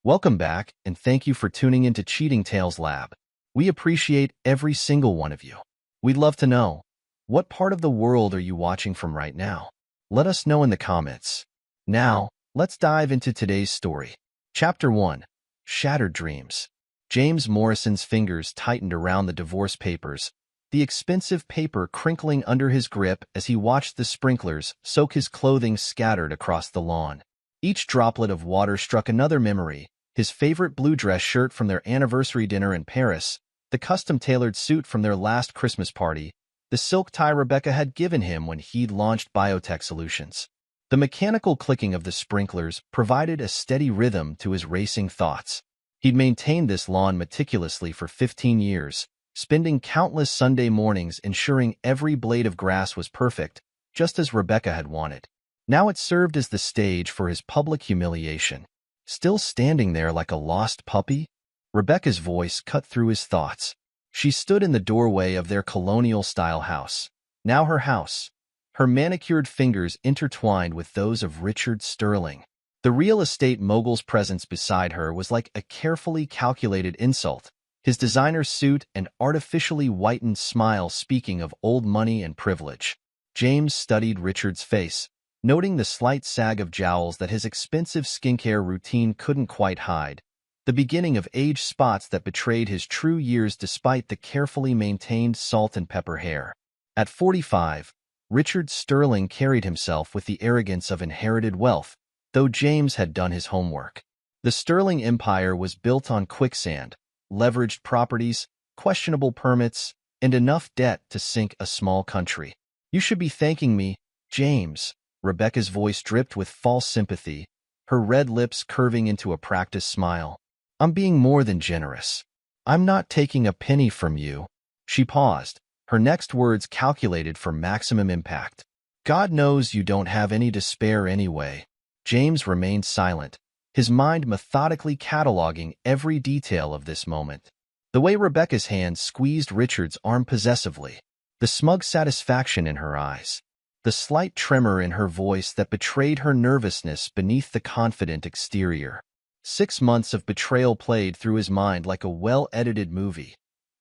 Welcome back, and thank you for tuning into Cheating Tales Lab. We appreciate every single one of you. We'd love to know, what part of the world are you watching from right now? Let us know in the comments. Now, let's dive into today's story. Chapter 1. Shattered Dreams. James Morrison's fingers tightened around the divorce papers, the expensive paper crinkling under his grip as he watched the sprinklers soak his clothing scattered across the lawn. Each droplet of water struck another memory: his favorite blue dress shirt from their anniversary dinner in Paris, the custom-tailored suit from their last Christmas party, the silk tie Rebecca had given him when he'd launched biotech solutions. The mechanical clicking of the sprinklers provided a steady rhythm to his racing thoughts. He'd maintained this lawn meticulously for 15 years, spending countless Sunday mornings ensuring every blade of grass was perfect, just as Rebecca had wanted. Now it served as the stage for his public humiliation. Still standing there like a lost puppy? Rebecca's voice cut through his thoughts. She stood in the doorway of their colonial-style house. Now her house. Her manicured fingers intertwined with those of Richard Sterling. The real estate mogul's presence beside her was like a carefully calculated insult, his designer suit and artificially whitened smile speaking of old money and privilege. James studied Richard's face, noting the slight sag of jowls that his expensive skincare routine couldn't quite hide, the beginning of age spots that betrayed his true years despite the carefully maintained salt and pepper hair. At 45, Richard Sterling carried himself with the arrogance of inherited wealth, though James had done his homework. The Sterling empire was built on quicksand, leveraged properties, questionable permits, and enough debt to sink a small country. "You should be thanking me, James." Rebecca's voice dripped with false sympathy, her red lips curving into a practiced smile. "I'm being more than generous. I'm not taking a penny from you." She paused, her next words calculated for maximum impact. "God knows you don't have any to spare anyway." James remained silent, his mind methodically cataloging every detail of this moment. The way Rebecca's hand squeezed Richard's arm possessively, the smug satisfaction in her eyes, the slight tremor in her voice that betrayed her nervousness beneath the confident exterior. 6 months of betrayal played through his mind like a well-edited movie.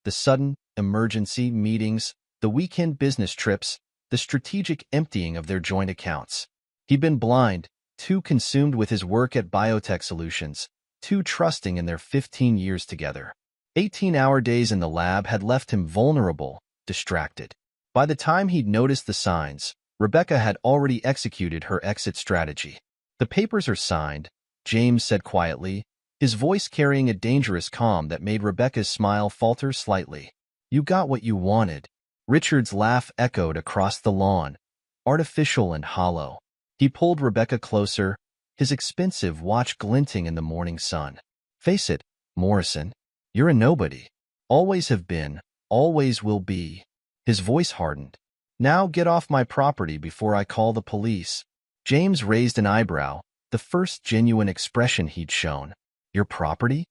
The sudden, emergency meetings, the weekend business trips, the strategic emptying of their joint accounts. He'd been blind, too consumed with his work at Biotech Solutions, too trusting in their 15 years together. 18-hour days in the lab had left him vulnerable, distracted. By the time he'd noticed the signs, Rebecca had already executed her exit strategy. "The papers are signed," James said quietly, his voice carrying a dangerous calm that made Rebecca's smile falter slightly. "You got what you wanted." Richard's laugh echoed across the lawn, artificial and hollow. He pulled Rebecca closer, his expensive watch glinting in the morning sun. "Face it, Morrison, you're a nobody. Always have been, always will be." His voice hardened. "Now get off my property before I call the police." James raised an eyebrow, the first genuine expression he'd shown. "Your property?"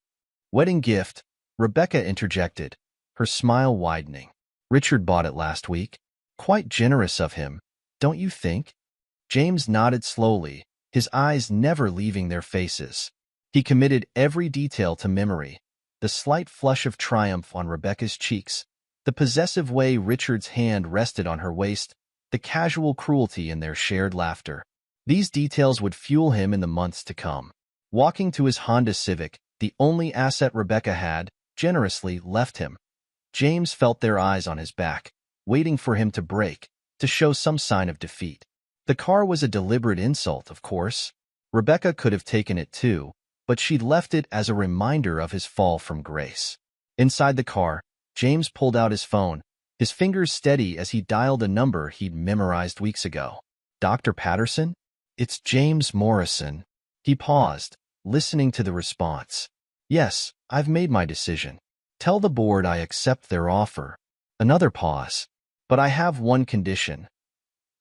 "Wedding gift," Rebecca interjected, her smile widening. "Richard bought it last week. Quite generous of him, don't you think?" James nodded slowly, his eyes never leaving their faces. He committed every detail to memory: the slight flush of triumph on Rebecca's cheeks, the possessive way Richard's hand rested on her waist, the casual cruelty in their shared laughter. These details would fuel him in the months to come. Walking to his Honda Civic, the only asset Rebecca had, generously left him, James felt their eyes on his back, waiting for him to break, to show some sign of defeat. The car was a deliberate insult, of course. Rebecca could have taken it too, but she'd left it as a reminder of his fall from grace. Inside the car, James pulled out his phone, his fingers steady as he dialed a number he'd memorized weeks ago. "Dr. Patterson? It's James Morrison." He paused, listening to the response. "Yes, I've made my decision. Tell the board I accept their offer." Another pause. "But I have one condition: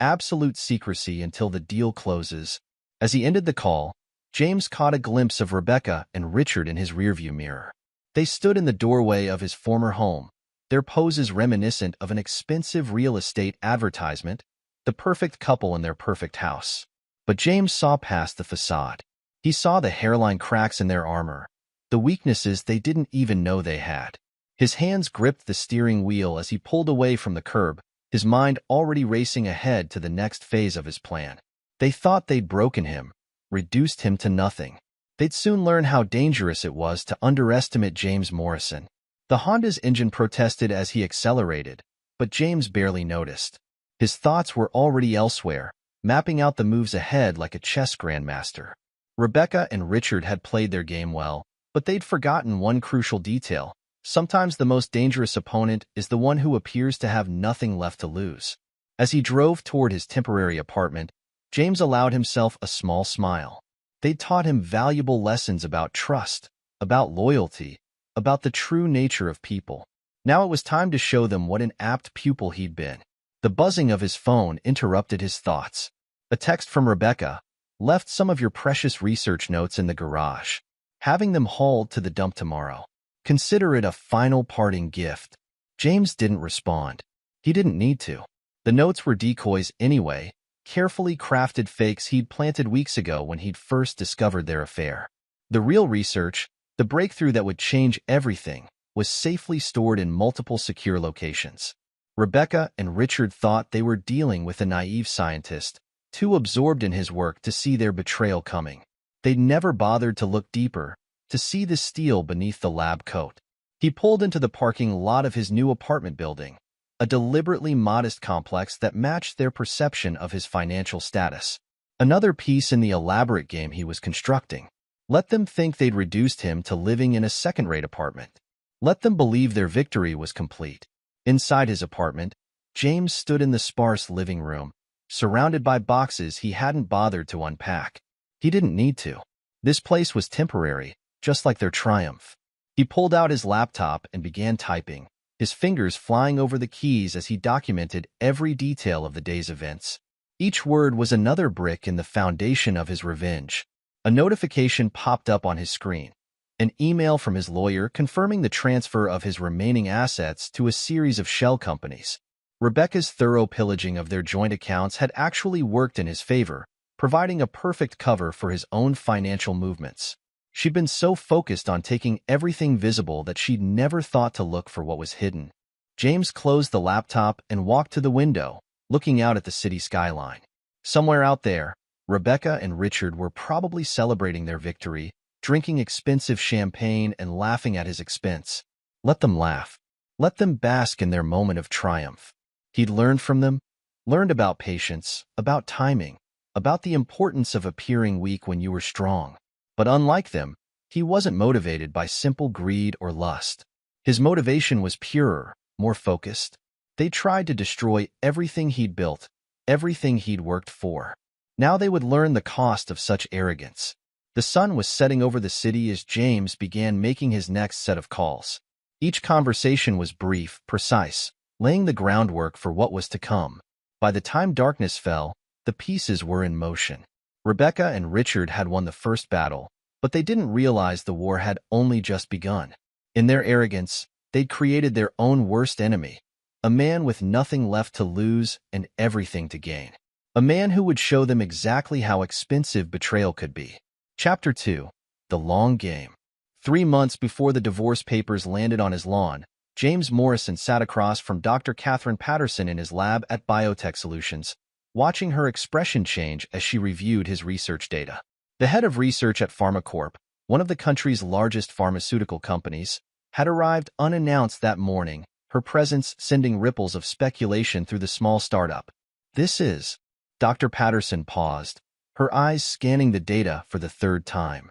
absolute secrecy until the deal closes." As he ended the call, James caught a glimpse of Rebecca and Richard in his rearview mirror. They stood in the doorway of his former home, their poses reminiscent of an expensive real estate advertisement, the perfect couple in their perfect house. But James saw past the facade. He saw the hairline cracks in their armor, the weaknesses they didn't even know they had. His hands gripped the steering wheel as he pulled away from the curb, his mind already racing ahead to the next phase of his plan. They thought they'd broken him, reduced him to nothing. They'd soon learn how dangerous it was to underestimate James Morrison. The Honda's engine protested as he accelerated, but James barely noticed. His thoughts were already elsewhere, mapping out the moves ahead like a chess grandmaster. Rebecca and Richard had played their game well, but they'd forgotten one crucial detail. Sometimes the most dangerous opponent is the one who appears to have nothing left to lose. As he drove toward his temporary apartment, James allowed himself a small smile. They'd taught him valuable lessons about trust, about loyalty, about the true nature of people. Now it was time to show them what an apt pupil he'd been. The buzzing of his phone interrupted his thoughts. A text from Rebecca: "Left some of your precious research notes in the garage. Having them hauled to the dump tomorrow. Consider it a final parting gift." James didn't respond. He didn't need to. The notes were decoys anyway, carefully crafted fakes he'd planted weeks ago when he'd first discovered their affair. The real research, the breakthrough that would change everything, was safely stored in multiple secure locations. Rebecca and Richard thought they were dealing with a naive scientist, too absorbed in his work to see their betrayal coming. They'd never bothered to look deeper, to see the steel beneath the lab coat. He pulled into the parking lot of his new apartment building, a deliberately modest complex that matched their perception of his financial status. Another piece in the elaborate game he was constructing. Let them think they'd reduced him to living in a second-rate apartment. Let them believe their victory was complete. Inside his apartment, James stood in the sparse living room, surrounded by boxes he hadn't bothered to unpack. He didn't need to. This place was temporary, just like their triumph. He pulled out his laptop and began typing, his fingers flying over the keys as he documented every detail of the day's events. Each word was another brick in the foundation of his revenge. A notification popped up on his screen. An email from his lawyer confirming the transfer of his remaining assets to a series of shell companies. Rebecca's thorough pillaging of their joint accounts had actually worked in his favor, providing a perfect cover for his own financial movements. She'd been so focused on taking everything visible that she'd never thought to look for what was hidden. James closed the laptop and walked to the window, looking out at the city skyline. Somewhere out there, Rebecca and Richard were probably celebrating their victory, drinking expensive champagne and laughing at his expense. Let them laugh. Let them bask in their moment of triumph. He'd learned from them, learned about patience, about timing, about the importance of appearing weak when you were strong. But unlike them, he wasn't motivated by simple greed or lust. His motivation was purer, more focused. They tried to destroy everything he'd built, everything he'd worked for. Now they would learn the cost of such arrogance. The sun was setting over the city as James began making his next set of calls. Each conversation was brief, precise, laying the groundwork for what was to come. By the time darkness fell, the pieces were in motion. Rebecca and Richard had won the first battle, but they didn't realize the war had only just begun. In their arrogance, they'd created their own worst enemy, a man with nothing left to lose and everything to gain. A man who would show them exactly how expensive betrayal could be. Chapter 2. The Long Game. 3 months before the divorce papers landed on his lawn, James Morrison sat across from Dr. Catherine Patterson in his lab at Biotech Solutions, watching her expression change as she reviewed his research data. The head of research at PharmaCorp, one of the country's largest pharmaceutical companies, had arrived unannounced that morning, her presence sending ripples of speculation through the small startup. "This is..." Dr. Patterson paused, her eyes scanning the data for the third time.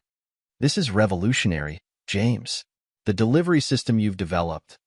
"This is revolutionary, James. The delivery system you've developed.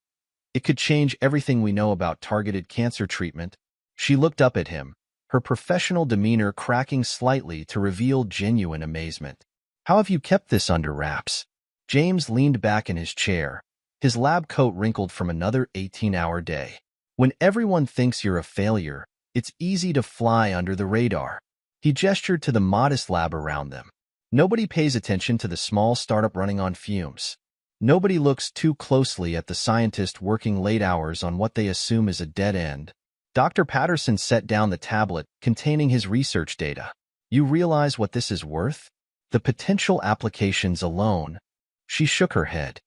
It could change everything we know about targeted cancer treatment." She looked up at him, her professional demeanor cracking slightly to reveal genuine amazement. "How have you kept this under wraps?" James leaned back in his chair, his lab coat wrinkled from another 18-hour day. "When everyone thinks you're a failure, it's easy to fly under the radar." He gestured to the modest lab around them. "Nobody pays attention to the small startup running on fumes. Nobody looks too closely at the scientist working late hours on what they assume is a dead end." Dr. Patterson set down the tablet containing his research data. "You realize what this is worth?" The potential applications alone. She shook her head.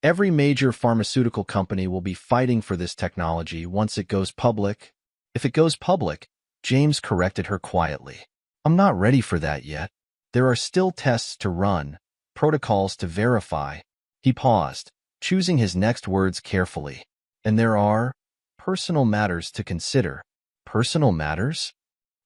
Every major pharmaceutical company will be fighting for this technology once it goes public. If it goes public, James corrected her quietly. I'm not ready for that yet. There are still tests to run, protocols to verify. He paused, choosing his next words carefully. And there are personal matters to consider. Personal matters?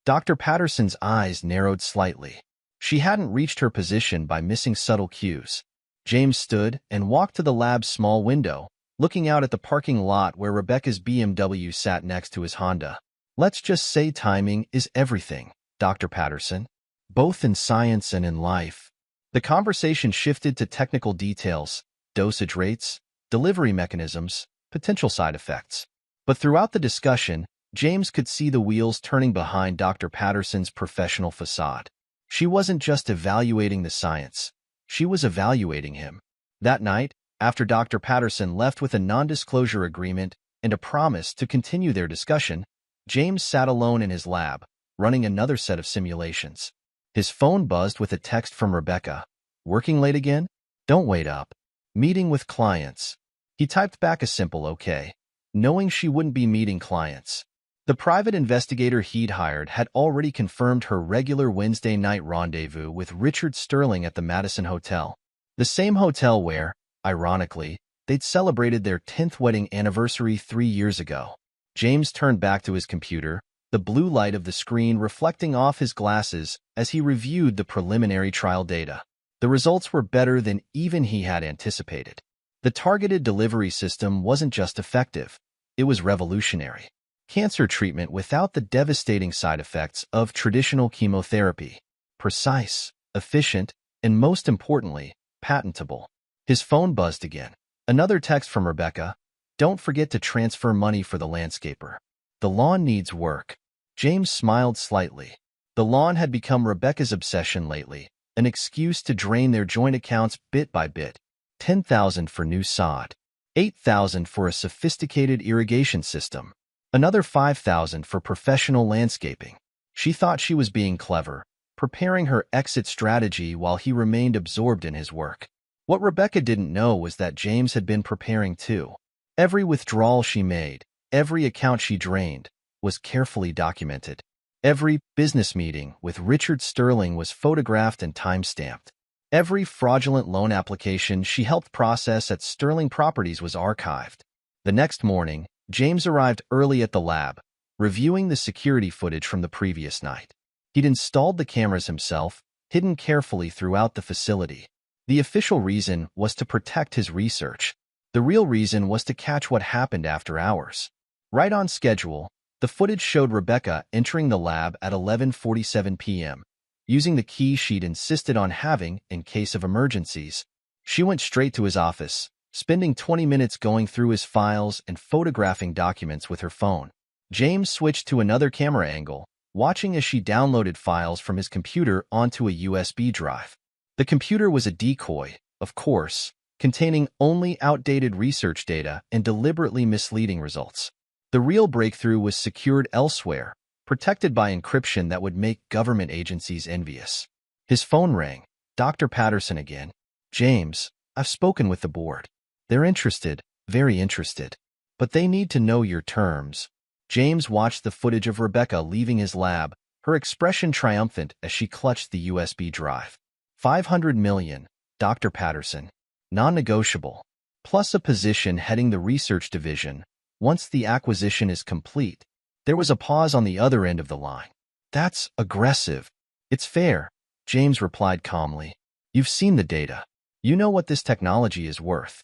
Dr. Patterson's eyes narrowed slightly. She hadn't reached her position by missing subtle cues. James stood and walked to the lab's small window, looking out at the parking lot where Rebecca's BMW sat next to his Honda. Let's just say timing is everything, Dr. Patterson. Both in science and in life. The conversation shifted to technical details, dosage rates, delivery mechanisms, potential side effects. But throughout the discussion, James could see the wheels turning behind Dr. Patterson's professional facade. She wasn't just evaluating the science. She was evaluating him. That night, after Dr. Patterson left with a non-disclosure agreement and a promise to continue their discussion, James sat alone in his lab, running another set of simulations. His phone buzzed with a text from Rebecca. Working late again? Don't wait up. Meeting with clients. He typed back a simple okay, knowing she wouldn't be meeting clients. The private investigator he'd hired had already confirmed her regular Wednesday night rendezvous with Richard Sterling at the Madison Hotel, the same hotel where, ironically, they'd celebrated their 10th wedding anniversary 3 years ago. James turned back to his computer, the blue light of the screen reflecting off his glasses as he reviewed the preliminary trial data. The results were better than even he had anticipated. The targeted delivery system wasn't just effective, it was revolutionary. Cancer treatment without the devastating side effects of traditional chemotherapy. Precise, efficient, and most importantly, patentable. His phone buzzed again. Another text from Rebecca. Don't forget to transfer money for the landscaper. The lawn needs work. James smiled slightly. The lawn had become Rebecca's obsession lately, an excuse to drain their joint accounts bit by bit. $10,000 for new sod. $8,000 for a sophisticated irrigation system. Another $5,000 for professional landscaping. She thought she was being clever, preparing her exit strategy while he remained absorbed in his work. What Rebecca didn't know was that James had been preparing too. Every withdrawal she made, every account she drained, was carefully documented. Every business meeting with Richard Sterling was photographed and time-stamped. Every fraudulent loan application she helped process at Sterling Properties was archived. The next morning, James arrived early at the lab, reviewing the security footage from the previous night. He'd installed the cameras himself, hidden carefully throughout the facility. The official reason was to protect his research. The real reason was to catch what happened after hours. Right on schedule, the footage showed Rebecca entering the lab at 11:47 p.m., using the key she'd insisted on having in case of emergencies. She went straight to his office, spending 20 minutes going through his files and photographing documents with her phone. James switched to another camera angle, watching as she downloaded files from his computer onto a USB drive. The computer was a decoy, of course, containing only outdated research data and deliberately misleading results. The real breakthrough was secured elsewhere, protected by encryption that would make government agencies envious. His phone rang. Dr. Patterson again. James, I've spoken with the board. They're interested, very interested. But they need to know your terms. James watched the footage of Rebecca leaving his lab, her expression triumphant as she clutched the USB drive. $500 million, Dr. Patterson. Non-negotiable. Plus a position heading the research division, once the acquisition is complete. There was a pause on the other end of the line. That's aggressive. It's fair, James replied calmly. You've seen the data. You know what this technology is worth.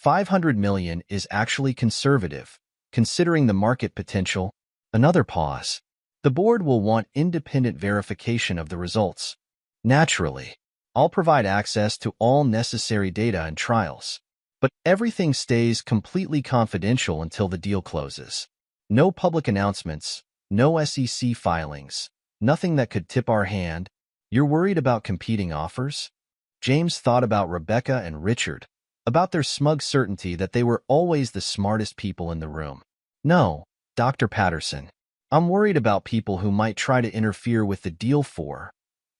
$500 million is actually conservative, considering the market potential. Another pause. The board will want independent verification of the results. Naturally, I'll provide access to all necessary data and trials. But everything stays completely confidential until the deal closes. No public announcements, no SEC filings, nothing that could tip our hand. You're worried about competing offers? James thought about Rebecca and Richard, about their smug certainty that they were always the smartest people in the room. No, Dr. Patterson. I'm worried about people who might try to interfere with the deal for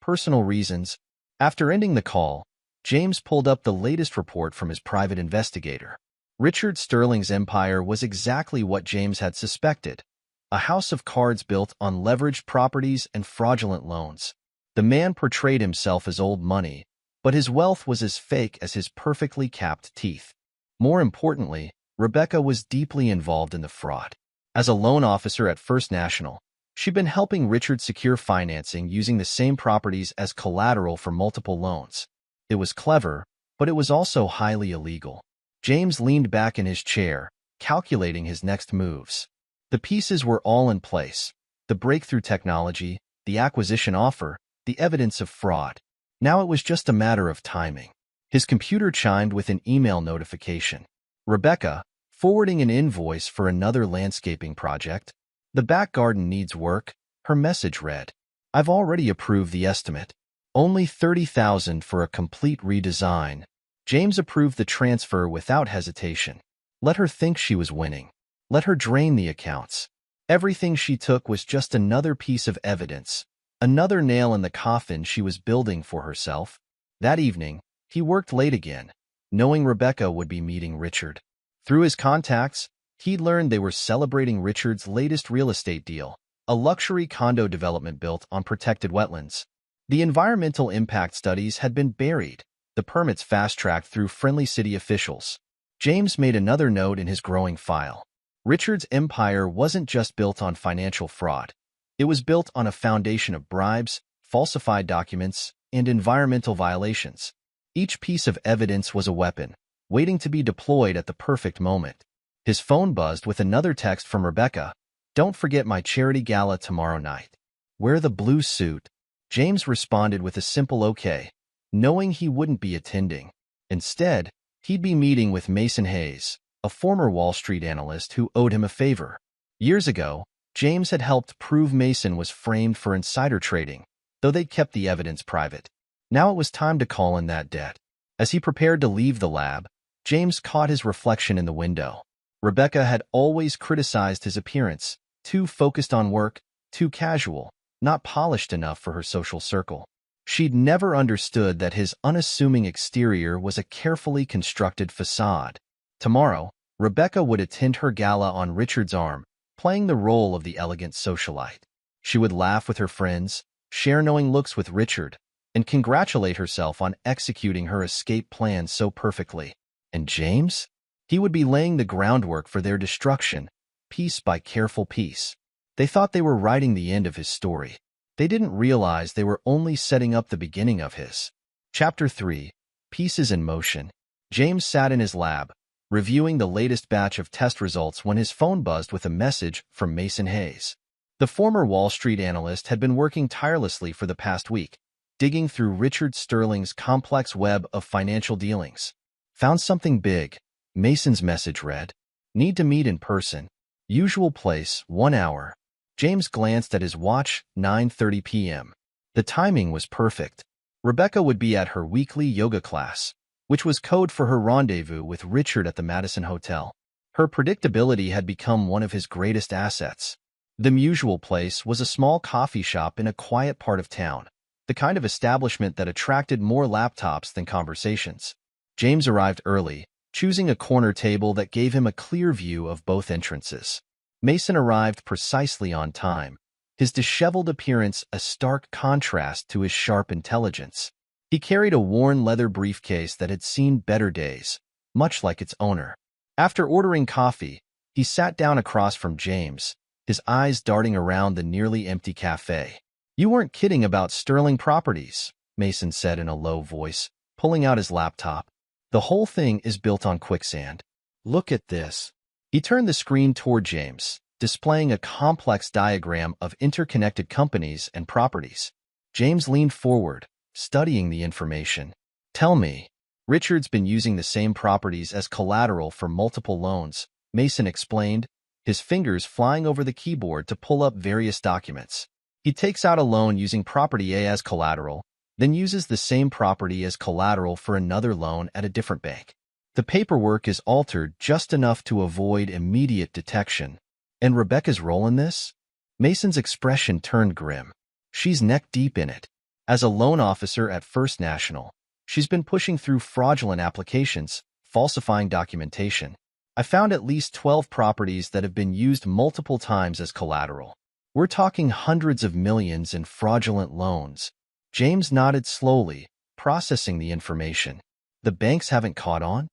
personal reasons. After ending the call, James pulled up the latest report from his private investigator. Richard Sterling's empire was exactly what James had suspected, a house of cards built on leveraged properties and fraudulent loans. The man portrayed himself as old money, but his wealth was as fake as his perfectly capped teeth. More importantly, Rebecca was deeply involved in the fraud. As a loan officer at First National, she'd been helping Richard secure financing using the same properties as collateral for multiple loans. It was clever, but it was also highly illegal. James leaned back in his chair, calculating his next moves. The pieces were all in place: the breakthrough technology, the acquisition offer, the evidence of fraud. Now it was just a matter of timing. His computer chimed with an email notification. Rebecca, forwarding an invoice for another landscaping project. The back garden needs work, her message read. I've already approved the estimate. Only $30,000 for a complete redesign. James approved the transfer without hesitation. Let her think she was winning. Let her drain the accounts. Everything she took was just another piece of evidence, another nail in the coffin she was building for herself. That evening, he worked late again, knowing Rebecca would be meeting Richard. Through his contacts, he'd learned they were celebrating Richard's latest real estate deal, a luxury condo development built on protected wetlands. The environmental impact studies had been buried, the permits fast-tracked through friendly city officials. James made another note in his growing file. Richard's empire wasn't just built on financial fraud. It was built on a foundation of bribes, falsified documents, and environmental violations. Each piece of evidence was a weapon, waiting to be deployed at the perfect moment. His phone buzzed with another text from Rebecca. Don't forget my charity gala tomorrow night. Wear the blue suit. James responded with a simple okay, knowing he wouldn't be attending. Instead, he'd be meeting with Mason Hayes, a former Wall Street analyst who owed him a favor. Years ago, James had helped prove Mason was framed for insider trading, though they'd kept the evidence private. Now it was time to call in that debt. As he prepared to leave the lab, James caught his reflection in the window. Rebecca had always criticized his appearance, too focused on work, too casual, not polished enough for her social circle. She'd never understood that his unassuming exterior was a carefully constructed facade. Tomorrow, Rebecca would attend her gala on Richard's arm, playing the role of the elegant socialite. She would laugh with her friends, share knowing looks with Richard, and congratulate herself on executing her escape plan so perfectly. And James? He would be laying the groundwork for their destruction, piece by careful piece. They thought they were writing the end of his story. They didn't realize they were only setting up the beginning of his. Chapter 3. Pieces in Motion. James sat in his lab, reviewing the latest batch of test results when his phone buzzed with a message from Mason Hayes. The former Wall Street analyst had been working tirelessly for the past week, digging through Richard Sterling's complex web of financial dealings. Found something big, Mason's message read. Need to meet in person. Usual place, 1 hour. James glanced at his watch, 9:30 p.m. The timing was perfect. Rebecca would be at her weekly yoga class, which was code for her rendezvous with Richard at the Madison Hotel. Her predictability had become one of his greatest assets. The usual place was a small coffee shop in a quiet part of town, the kind of establishment that attracted more laptops than conversations. James arrived early, choosing a corner table that gave him a clear view of both entrances. Mason arrived precisely on time, his disheveled appearance a stark contrast to his sharp intelligence. He carried a worn leather briefcase that had seen better days, much like its owner. After ordering coffee, he sat down across from James, his eyes darting around the nearly empty cafe. You weren't kidding about Sterling Properties, Mason said in a low voice, pulling out his laptop. The whole thing is built on quicksand. Look at this. He turned the screen toward James, displaying a complex diagram of interconnected companies and properties. James leaned forward, studying the information. Tell me. Richard's been using the same properties as collateral for multiple loans, Mason explained, his fingers flying over the keyboard to pull up various documents. He takes out a loan using property A as collateral, then uses the same property as collateral for another loan at a different bank. The paperwork is altered just enough to avoid immediate detection. And Rebecca's role in this? Mason's expression turned grim. She's neck deep in it. As a loan officer at First National, she's been pushing through fraudulent applications, falsifying documentation. I found at least 12 properties that have been used multiple times as collateral. We're talking hundreds of millions in fraudulent loans. James nodded slowly, processing the information. The banks haven't caught on?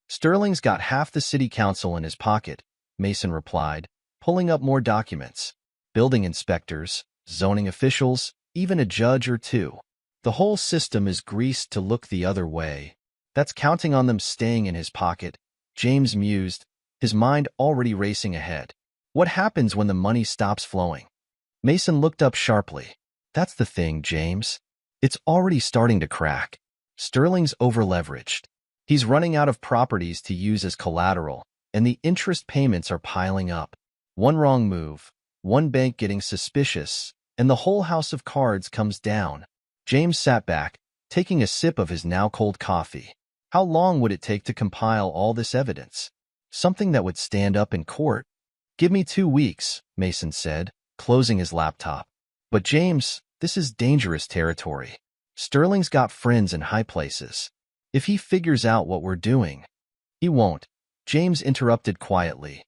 Sterling's got half the city council in his pocket, Mason replied, pulling up more documents. Building inspectors, zoning officials, even a judge or two. The whole system is greased to look the other way. That's counting on them staying in his pocket, James mused, his mind already racing ahead. What happens when the money stops flowing? Mason looked up sharply. That's the thing, James. It's already starting to crack. Sterling's overleveraged. He's running out of properties to use as collateral, and the interest payments are piling up. One wrong move, one bank getting suspicious, and the whole house of cards comes down. James sat back, taking a sip of his now cold coffee. How long would it take to compile all this evidence? Something that would stand up in court? Give me 2 weeks, Mason said, closing his laptop. But James, this is dangerous territory. Sterling's got friends in high places. If he figures out what we're doing, he won't, James interrupted quietly.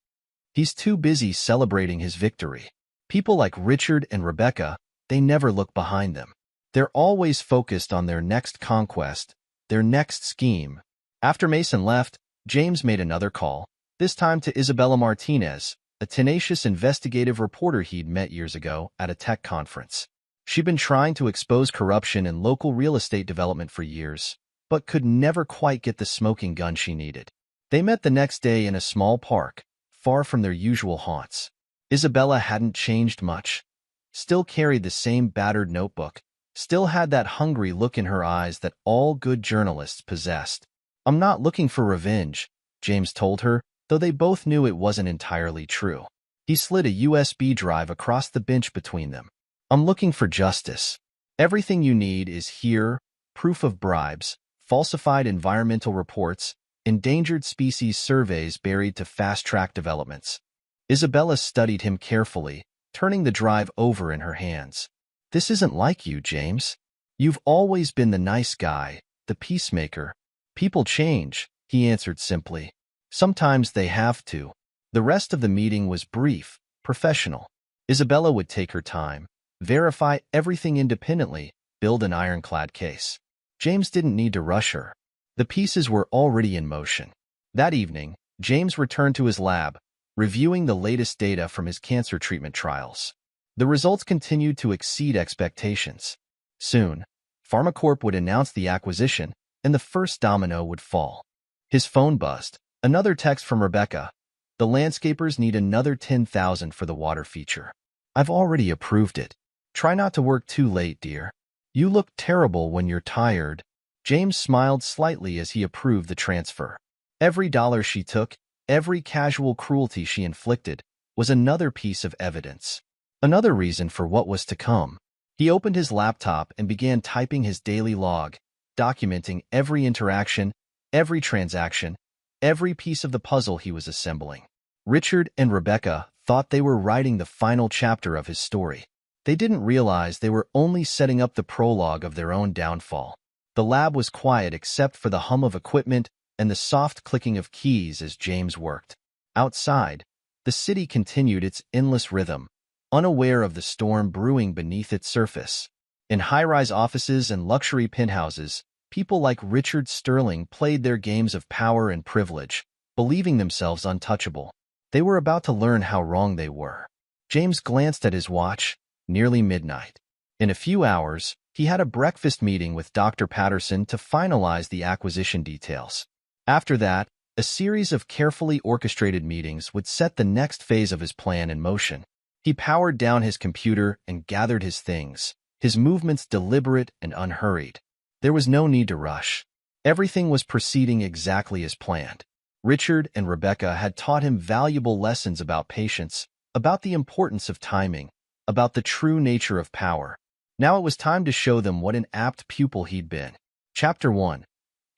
He's too busy celebrating his victory. People like Richard and Rebecca, they never look behind them. They're always focused on their next conquest, their next scheme. After Mason left, James made another call, this time to Isabella Martinez, a tenacious investigative reporter he'd met years ago at a tech conference. She'd been trying to expose corruption in local real estate development for years, but could never quite get the smoking gun she needed. They met the next day in a small park, far from their usual haunts. Isabella hadn't changed much. Still carried the same battered notebook, still had that hungry look in her eyes that all good journalists possessed. I'm not looking for revenge, James told her, though they both knew it wasn't entirely true. He slid a USB drive across the bench between them. I'm looking for justice. Everything you need is here, proof of bribes, falsified environmental reports, endangered species surveys buried to fast-track developments. Isabella studied him carefully, turning the drive over in her hands. This isn't like you, James. You've always been the nice guy, the peacemaker. People change, he answered simply. Sometimes they have to. The rest of the meeting was brief, professional. Isabella would take her time, verify everything independently, build an ironclad case. James didn't need to rush her. The pieces were already in motion. That evening, James returned to his lab, reviewing the latest data from his cancer treatment trials. The results continued to exceed expectations. Soon, PharmaCorp would announce the acquisition, and the first domino would fall. His phone buzzed. Another text from Rebecca. The landscapers need another $10,000 for the water feature. I've already approved it. Try not to work too late, dear. You look terrible when you're tired. James smiled slightly as he approved the transfer. Every dollar she took, every casual cruelty she inflicted, was another piece of evidence. Another reason for what was to come. He opened his laptop and began typing his daily log, documenting every interaction, every transaction, every piece of the puzzle he was assembling. Richard and Rebecca thought they were writing the final chapter of his story. They didn't realize they were only setting up the prologue of their own downfall. The lab was quiet except for the hum of equipment and the soft clicking of keys as James worked. Outside, the city continued its endless rhythm, unaware of the storm brewing beneath its surface. In high-rise offices and luxury penthouses, people like Richard Sterling played their games of power and privilege, believing themselves untouchable. They were about to learn how wrong they were. James glanced at his watch, nearly midnight. In a few hours, he had a breakfast meeting with Dr. Patterson to finalize the acquisition details. After that, a series of carefully orchestrated meetings would set the next phase of his plan in motion. He powered down his computer and gathered his things, his movements deliberate and unhurried. There was no need to rush. Everything was proceeding exactly as planned. Richard and Rebecca had taught him valuable lessons about patience, about the importance of timing, about the true nature of power. Now it was time to show them what an apt pupil he'd been. Chapter 1.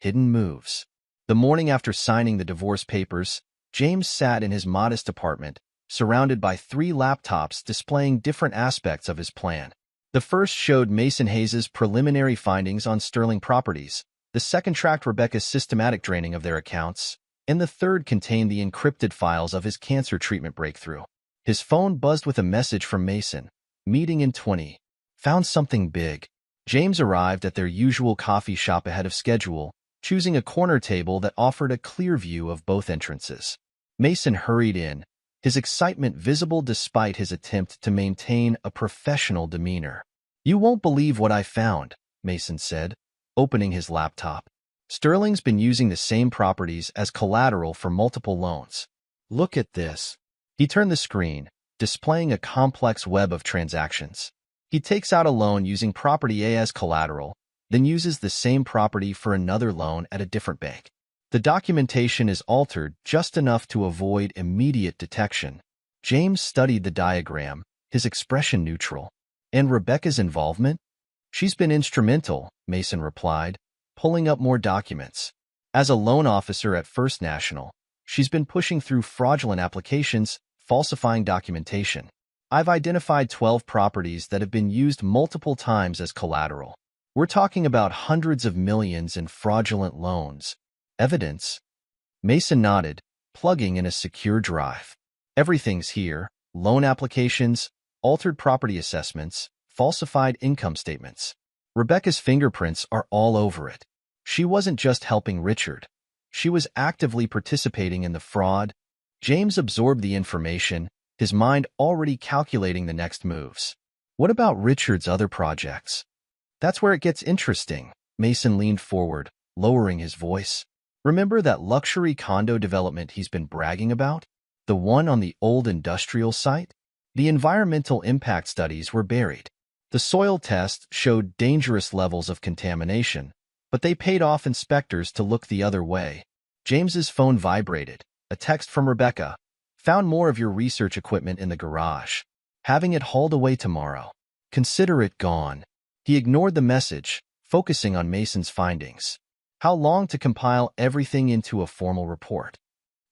Hidden Moves. The morning after signing the divorce papers, James sat in his modest apartment, surrounded by 3 laptops displaying different aspects of his plan. The first showed Mason Hayes's preliminary findings on Sterling properties. The second tracked Rebecca's systematic draining of their accounts, and the third contained the encrypted files of his cancer treatment breakthrough. His phone buzzed with a message from Mason. Meeting in 20. Found something big. James arrived at their usual coffee shop ahead of schedule, choosing a corner table that offered a clear view of both entrances. Mason hurried in, his excitement visible despite his attempt to maintain a professional demeanor. "You won't believe what I found," Mason said, opening his laptop. "Sterling's been using the same properties as collateral for multiple loans. Look at this." He turned the screen, displaying a complex web of transactions. He takes out a loan using property A as collateral, then uses the same property for another loan at a different bank. The documentation is altered just enough to avoid immediate detection. James studied the diagram, his expression neutral. "And Rebecca's involvement?" "She's been instrumental," Mason replied, pulling up more documents. "As a loan officer at First National, she's been pushing through fraudulent applications, falsifying documentation. I've identified 12 properties that have been used multiple times as collateral. We're talking about hundreds of millions in fraudulent loans. Evidence?" Mason nodded, plugging in a secure drive. "Everything's here: loan applications, altered property assessments, falsified income statements. Rebecca's fingerprints are all over it. She wasn't just helping Richard. She was actively participating in the fraud." James absorbed the information, his mind already calculating the next moves. "What about Richard's other projects?" "That's where it gets interesting." Mason leaned forward, lowering his voice. "Remember that luxury condo development he's been bragging about? The one on the old industrial site? The environmental impact studies were buried. The soil tests showed dangerous levels of contamination, but they paid off inspectors to look the other way." James's phone vibrated. A text from Rebecca. "Found more of your research equipment in the garage. Having it hauled away tomorrow. Consider it gone." He ignored the message, focusing on Mason's findings. "How long to compile everything into a formal report?"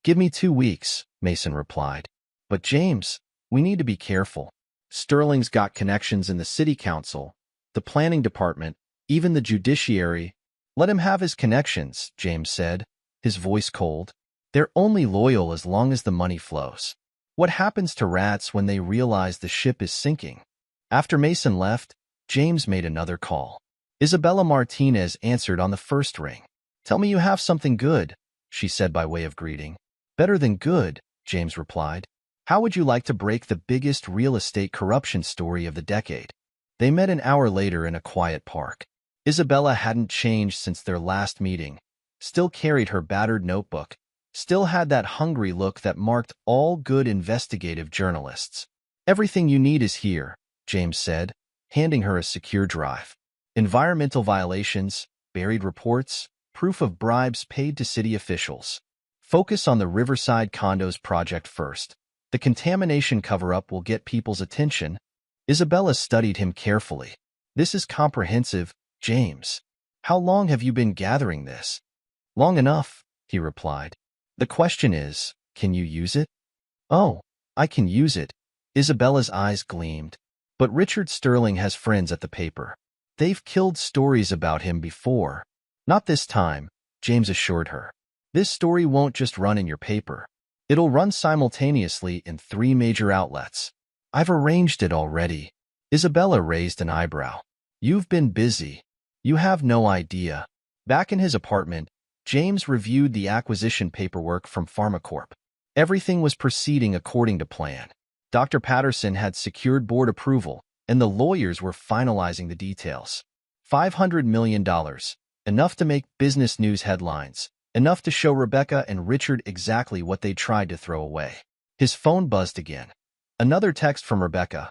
"Give me 2 weeks," Mason replied. "But James, we need to be careful. Sterling's got connections in the city council, the planning department, even the judiciary." "Let him have his connections," James said, his voice cold. "They're only loyal as long as the money flows. What happens to rats when they realize the ship is sinking?" After Mason left, James made another call. Isabella Martinez answered on the first ring. "Tell me you have something good," she said by way of greeting. "Better than good," James replied. "How would you like to break the biggest real estate corruption story of the decade?" They met an hour later in a quiet park. Isabella hadn't changed since their last meeting, still carried her battered notebook, still had that hungry look that marked all good investigative journalists. "Everything you need is here," James said, handing her a secure drive. Environmental violations, buried reports, proof of bribes paid to city officials. Focus on the Riverside Condos project first. The contamination cover-up will get people's attention. Isabella studied him carefully. "This is comprehensive, James. How long have you been gathering this?" "Long enough," he replied. "The question is, can you use it?" "Oh, I can use it." Isabella's eyes gleamed. "But Richard Sterling has friends at the paper. They've killed stories about him before." "Not this time," James assured her. "This story won't just run in your paper. It'll run simultaneously in 3 major outlets." "I've arranged it already." Isabella raised an eyebrow. "You've been busy. You have no idea." Back in his apartment, James reviewed the acquisition paperwork from PharmaCorp. Everything was proceeding according to plan. Dr. Patterson had secured board approval, and the lawyers were finalizing the details. $500 million, enough to make business news headlines, enough to show Rebecca and Richard exactly what they tried to throw away. His phone buzzed again. Another text from Rebecca.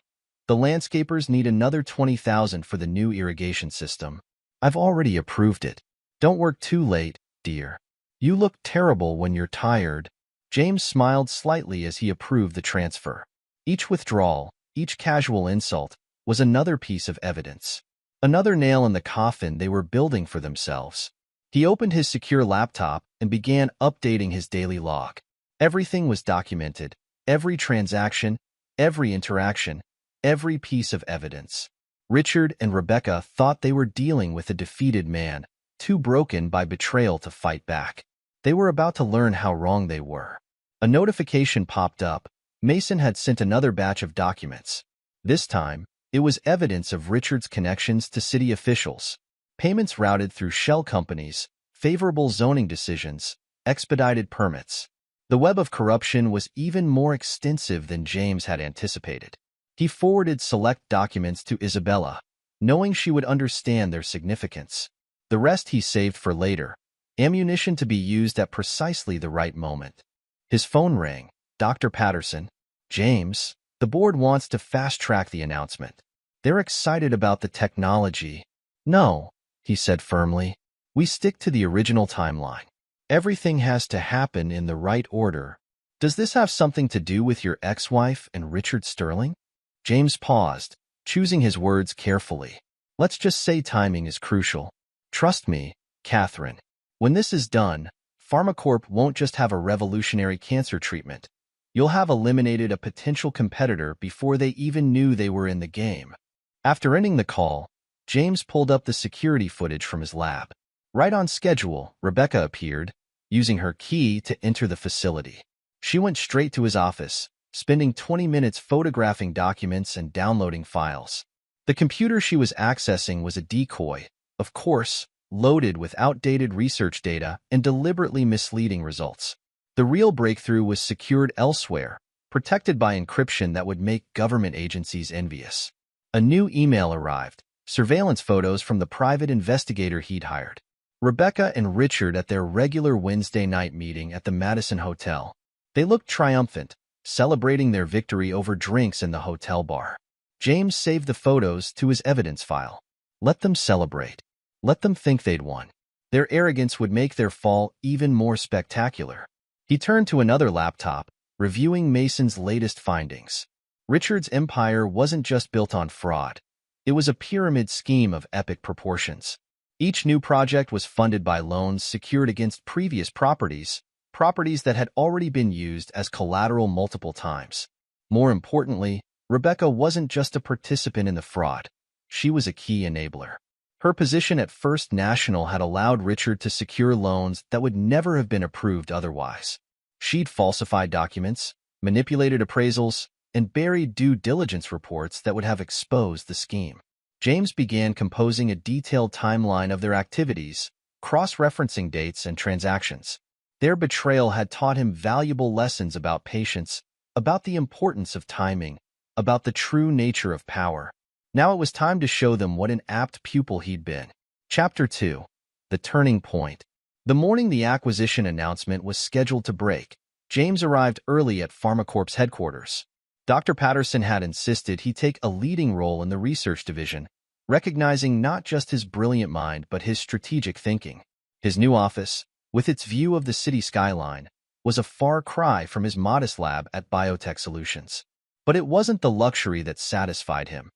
"The landscapers need another $20,000 for the new irrigation system. I've already approved it. Don't work too late, dear. You look terrible when you're tired." James smiled slightly as he approved the transfer. Each withdrawal, each casual insult, was another piece of evidence. Another nail in the coffin they were building for themselves. He opened his secure laptop and began updating his daily log. Everything was documented, every transaction, every interaction, every piece of evidence. Richard and Rebecca thought they were dealing with a defeated man, too broken by betrayal to fight back. They were about to learn how wrong they were. A notification popped up. Mason had sent another batch of documents. This time, it was evidence of Richard's connections to city officials. Payments routed through shell companies, favorable zoning decisions, expedited permits. The web of corruption was even more extensive than James had anticipated. He forwarded select documents to Isabella, knowing she would understand their significance. The rest he saved for later, ammunition to be used at precisely the right moment. His phone rang. Dr. Patterson. James, the board wants to fast-track the announcement. They're excited about the technology. No, he said firmly. We stick to the original timeline. Everything has to happen in the right order. Does this have something to do with your ex-wife and Richard Sterling? James paused, choosing his words carefully. Let's just say timing is crucial. Trust me, Catherine. When this is done, PharmaCorp won't just have a revolutionary cancer treatment. You'll have eliminated a potential competitor before they even knew they were in the game. After ending the call, James pulled up the security footage from his lab. Right on schedule, Rebecca appeared, using her key to enter the facility. She went straight to his office, spending 20 minutes photographing documents and downloading files. The computer she was accessing was a decoy, of course, loaded with outdated research data and deliberately misleading results. The real breakthrough was secured elsewhere, protected by encryption that would make government agencies envious. A new email arrived, surveillance photos from the private investigator he'd hired. Rebecca and Richard at their regular Wednesday night meeting at the Madison Hotel. They looked triumphant, celebrating their victory over drinks in the hotel bar. James saved the photos to his evidence file. Let them celebrate. Let them think they'd won. Their arrogance would make their fall even more spectacular. He turned to another laptop, reviewing Mason's latest findings. Richard's empire wasn't just built on fraud. It was a pyramid scheme of epic proportions. Each new project was funded by loans secured against previous properties that had already been used as collateral multiple times. More importantly, Rebecca wasn't just a participant in the fraud. She was a key enabler. Her position at First National had allowed Richard to secure loans that would never have been approved otherwise. She'd falsified documents, manipulated appraisals, and buried due diligence reports that would have exposed the scheme. James began composing a detailed timeline of their activities, cross-referencing dates and transactions. Their betrayal had taught him valuable lessons about patience, about the importance of timing, about the true nature of power. Now it was time to show them what an apt pupil he'd been. Chapter 2. The Turning Point. The morning the acquisition announcement was scheduled to break, James arrived early at PharmaCorp's headquarters. Dr. Patterson had insisted he take a leading role in the research division, recognizing not just his brilliant mind but his strategic thinking. His new office, with its view of the city skyline, was a far cry from his modest lab at Biotech Solutions. But it wasn't the luxury that satisfied him.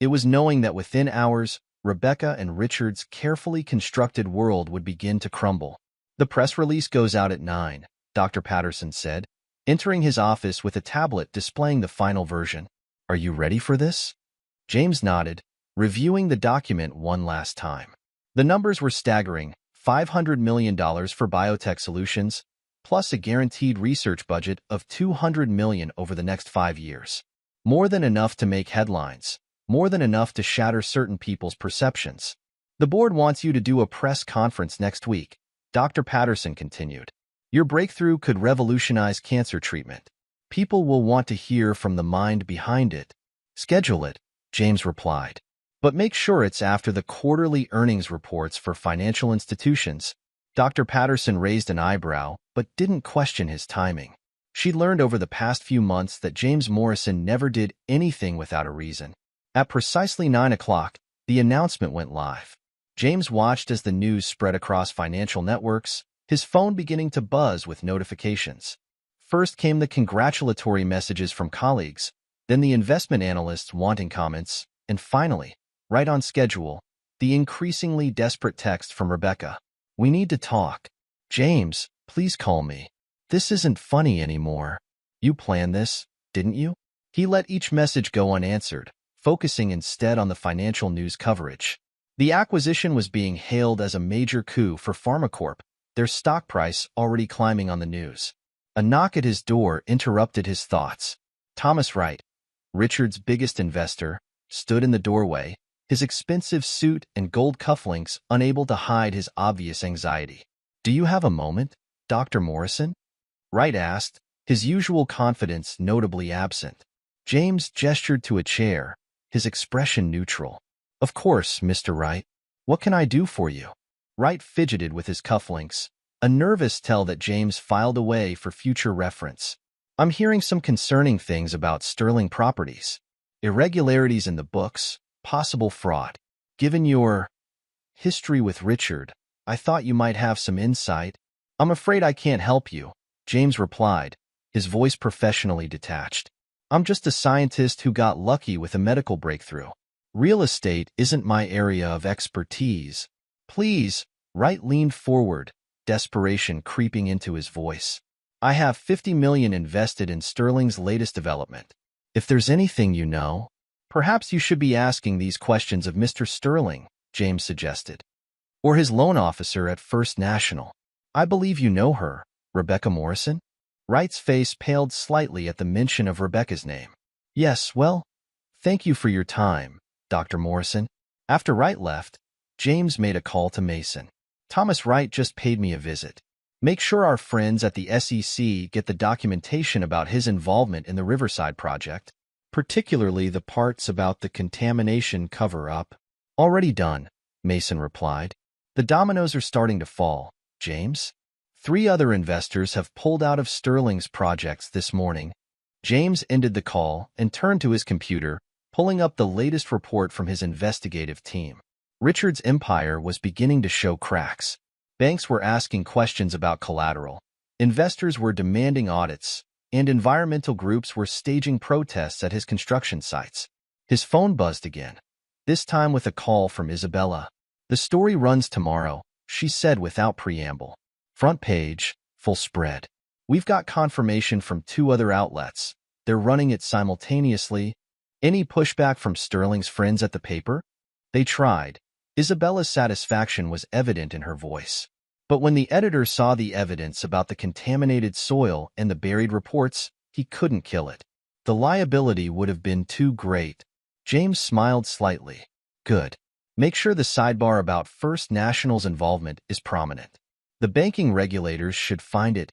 It was knowing that within hours, Rebecca and Richard's carefully constructed world would begin to crumble. The press release goes out at 9, Dr. Patterson said, entering his office with a tablet displaying the final version. Are you ready for this? James nodded, reviewing the document one last time. The numbers were staggering: $500 million for Biotech Solutions, plus a guaranteed research budget of $200 million over the next 5 years. More than enough to make headlines. More than enough to shatter certain people's perceptions. The board wants you to do a press conference next week, Dr. Patterson continued. Your breakthrough could revolutionize cancer treatment. People will want to hear from the mind behind it. Schedule it, James replied. But make sure it's after the quarterly earnings reports for financial institutions. Dr. Patterson raised an eyebrow, but didn't question his timing. She'd learned over the past few months that James Morrison never did anything without a reason. At precisely 9 o'clock, the announcement went live. James watched as the news spread across financial networks, his phone beginning to buzz with notifications. First came the congratulatory messages from colleagues, then the investment analysts wanting comments, and finally, right on schedule, the increasingly desperate text from Rebecca. We need to talk. James, please call me. This isn't funny anymore. You planned this, didn't you? He let each message go unanswered, focusing instead on the financial news coverage. The acquisition was being hailed as a major coup for PharmaCorp, their stock price already climbing on the news. A knock at his door interrupted his thoughts. Thomas Wright, Richard's biggest investor, stood in the doorway, his expensive suit and gold cufflinks unable to hide his obvious anxiety. "Do you have a moment, Dr. Morrison?" Wright asked, his usual confidence notably absent. James gestured to a chair, his expression neutral. "Of course, Mr. Wright. What can I do for you?" Wright fidgeted with his cufflinks, a nervous tell that James filed away for future reference. "I'm hearing some concerning things about Sterling Properties. Irregularities in the books, possible fraud. Given your history with Richard, I thought you might have some insight." "I'm afraid I can't help you," James replied, his voice professionally detached. "I'm just a scientist who got lucky with a medical breakthrough. Real estate isn't my area of expertise." "Please," Wright leaned forward, desperation creeping into his voice. "I have $50 million invested in Sterling's latest development. If there's anything you know, perhaps you should be asking these questions of Mr. Sterling," James suggested. "Or his loan officer at First National. I believe you know her, Rebecca Morrison?" Wright's face paled slightly at the mention of Rebecca's name. "Yes, well, thank you for your time, Dr. Morrison." After Wright left, James made a call to Mason. "Thomas Wright just paid me a visit. Make sure our friends at the SEC get the documentation about his involvement in the Riverside project, particularly the parts about the contamination cover-up." "Already done," Mason replied. "The dominoes are starting to fall, James. 3 other investors have pulled out of Sterling's projects this morning." James ended the call and turned to his computer, pulling up the latest report from his investigative team. Richard's empire was beginning to show cracks. Banks were asking questions about collateral, investors were demanding audits, and environmental groups were staging protests at his construction sites. His phone buzzed again, this time with a call from Isabella. "The story runs tomorrow," she said without preamble. "Front page, full spread. We've got confirmation from 2 other outlets. They're running it simultaneously." "Any pushback from Sterling's friends at the paper?" "They tried." Isabella's satisfaction was evident in her voice. "But when the editor saw the evidence about the contaminated soil and the buried reports, he couldn't kill it. The liability would have been too great." James smiled slightly. "Good. Make sure the sidebar about First National's involvement is prominent. The banking regulators should find it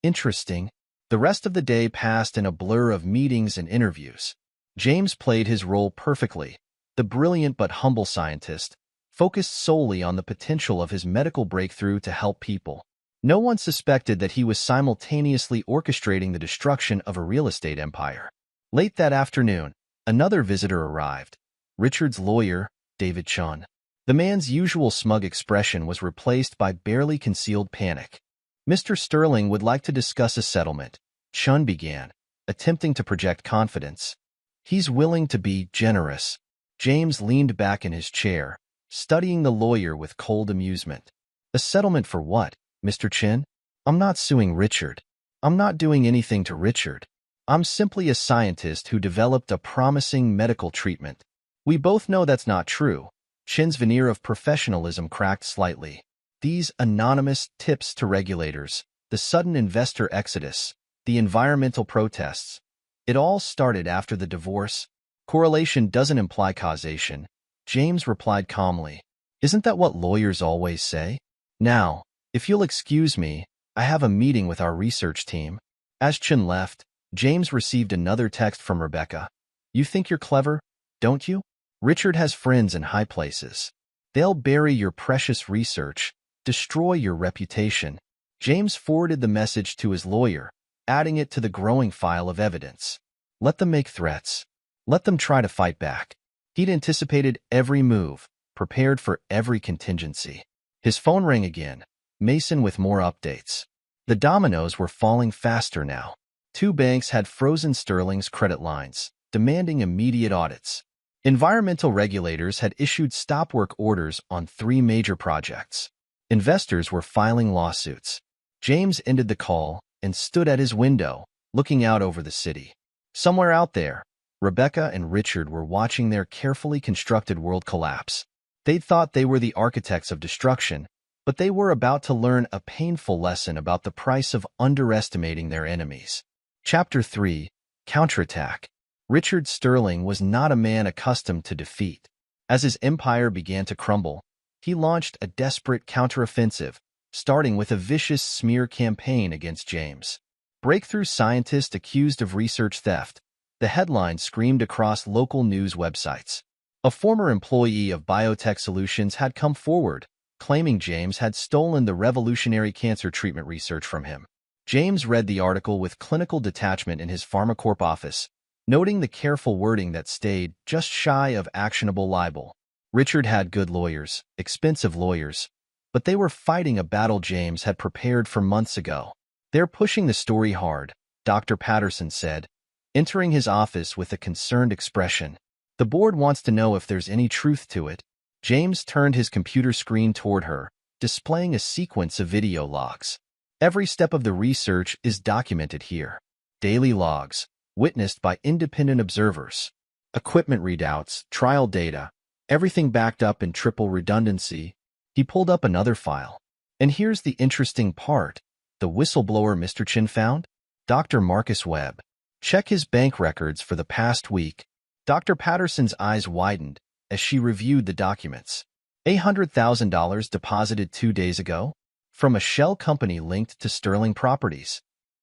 interesting." The rest of the day passed in a blur of meetings and interviews. James played his role perfectly, the brilliant but humble scientist, focused solely on the potential of his medical breakthrough to help people. No one suspected that he was simultaneously orchestrating the destruction of a real estate empire. Late that afternoon, another visitor arrived, Richard's lawyer, David Chun. The man's usual smug expression was replaced by barely concealed panic. "Mr. Sterling would like to discuss a settlement," Chun began, attempting to project confidence. "He's willing to be generous." James leaned back in his chair, studying the lawyer with cold amusement. "A settlement for what, Mr. Chin? I'm not suing Richard. I'm not doing anything to Richard. I'm simply a scientist who developed a promising medical treatment." "We both know that's not true." Chin's veneer of professionalism cracked slightly. These anonymous tips to regulators, the sudden investor exodus, the environmental protests, it all started after the divorce. "Correlation doesn't imply causation," James replied calmly. "Isn't that what lawyers always say? Now, if you'll excuse me, I have a meeting with our research team." As Chin left, James received another text from Rebecca. "You think you're clever, don't you? Richard has friends in high places. They'll bury your precious research, destroy your reputation." James forwarded the message to his lawyer, adding it to the growing file of evidence. "Let them make threats. Let them try to fight back." He'd anticipated every move, prepared for every contingency. His phone rang again, Mason with more updates. The dominoes were falling faster now. 2 banks had frozen Sterling's credit lines, demanding immediate audits. Environmental regulators had issued stop-work orders on 3 major projects. Investors were filing lawsuits. James ended the call and stood at his window, looking out over the city. Somewhere out there, Rebecca and Richard were watching their carefully constructed world collapse. They'd thought they were the architects of destruction, but they were about to learn a painful lesson about the price of underestimating their enemies. Chapter 3. Counterattack. Richard Sterling was not a man accustomed to defeat. As his empire began to crumble, he launched a desperate counteroffensive, starting with a vicious smear campaign against James. Breakthrough scientist accused of research theft. The headline screamed across local news websites. A former employee of Biotech Solutions had come forward, claiming James had stolen the revolutionary cancer treatment research from him. James read the article with clinical detachment in his PharmaCorp office, noting the careful wording that stayed just shy of actionable libel. Richard had good lawyers, expensive lawyers, but they were fighting a battle James had prepared for months ago. "They're pushing the story hard," Dr. Patterson said, entering his office with a concerned expression. "The board wants to know if there's any truth to it." James turned his computer screen toward her, displaying a sequence of video logs. "Every step of the research is documented here. Daily logs, witnessed by independent observers. Equipment readouts, trial data, everything backed up in triple redundancy." He pulled up another file. "And here's the interesting part. The whistleblower Mr. Chin found? Dr. Marcus Webb. Check his bank records for the past week." Dr. Patterson's eyes widened as she reviewed the documents. $800,000 deposited 2 days ago? From a shell company linked to Sterling Properties.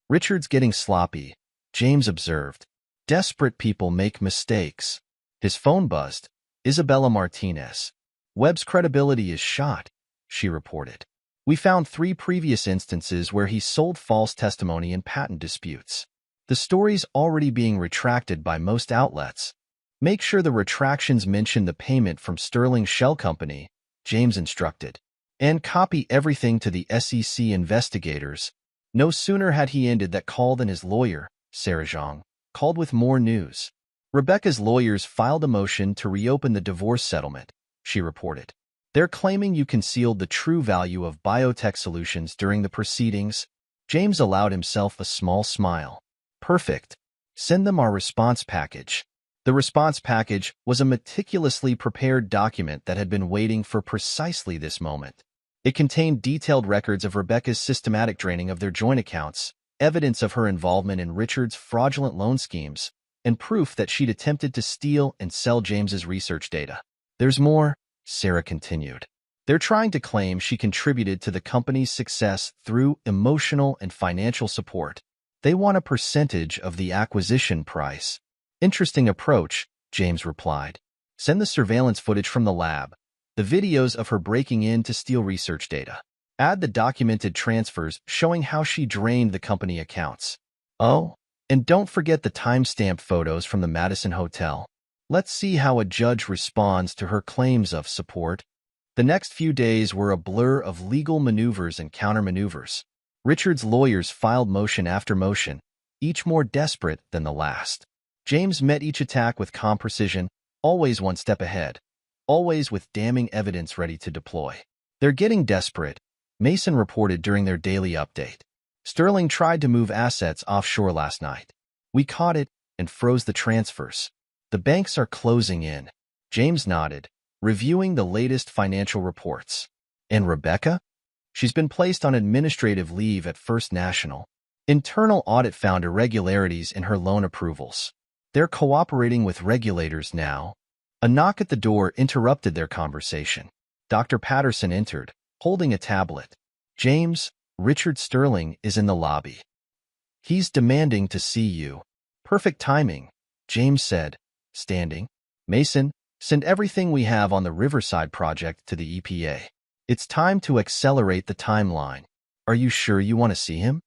"Richard's getting sloppy," James observed. "Desperate people make mistakes." His phone buzzed. Isabella Martinez. "Webb's credibility is shot," she reported. "We found 3 previous instances where he sold false testimony in patent disputes. The story's already being retracted by most outlets. Make sure the retractions mention the payment from Sterling Shell Company," James instructed. "And copy everything to the SEC investigators." No sooner had he ended that call than his lawyer, Sarah Zhang, called with more news. "Rebecca's lawyers filed a motion to reopen the divorce settlement," she reported. "They're claiming you concealed the true value of Biotech Solutions during the proceedings." James allowed himself a small smile. "Perfect. Send them our response package." The response package was a meticulously prepared document that had been waiting for precisely this moment. It contained detailed records of Rebecca's systematic draining of their joint accounts, evidence of her involvement in Richard's fraudulent loan schemes, and proof that she'd attempted to steal and sell James's research data. "There's more," Sarah continued. "They're trying to claim she contributed to the company's success through emotional and financial support. They want a percentage of the acquisition price." "Interesting approach," James replied. "Send the surveillance footage from the lab, the videos of her breaking in to steal research data. Add the documented transfers showing how she drained the company accounts. Oh, and don't forget the timestamp photos from the Madison Hotel. Let's see how a judge responds to her claims of support." The next few days were a blur of legal maneuvers and countermaneuvers. Richard's lawyers filed motion after motion, each more desperate than the last. James met each attack with calm precision, always one step ahead, always with damning evidence ready to deploy. "They're getting desperate," Mason reported during their daily update. "Sterling tried to move assets offshore last night. We caught it and froze the transfers. The banks are closing in." James nodded, reviewing the latest financial reports. "And Rebecca? She's been placed on administrative leave at First National. Internal audit found irregularities in her loan approvals. They're cooperating with regulators now." A knock at the door interrupted their conversation. Dr. Patterson entered, holding a tablet. "James, Richard Sterling is in the lobby. He's demanding to see you." "Perfect timing," James said, standing. "Mason, send everything we have on the Riverside project to the EPA. It's time to accelerate the timeline." "Are you sure you want to see him?"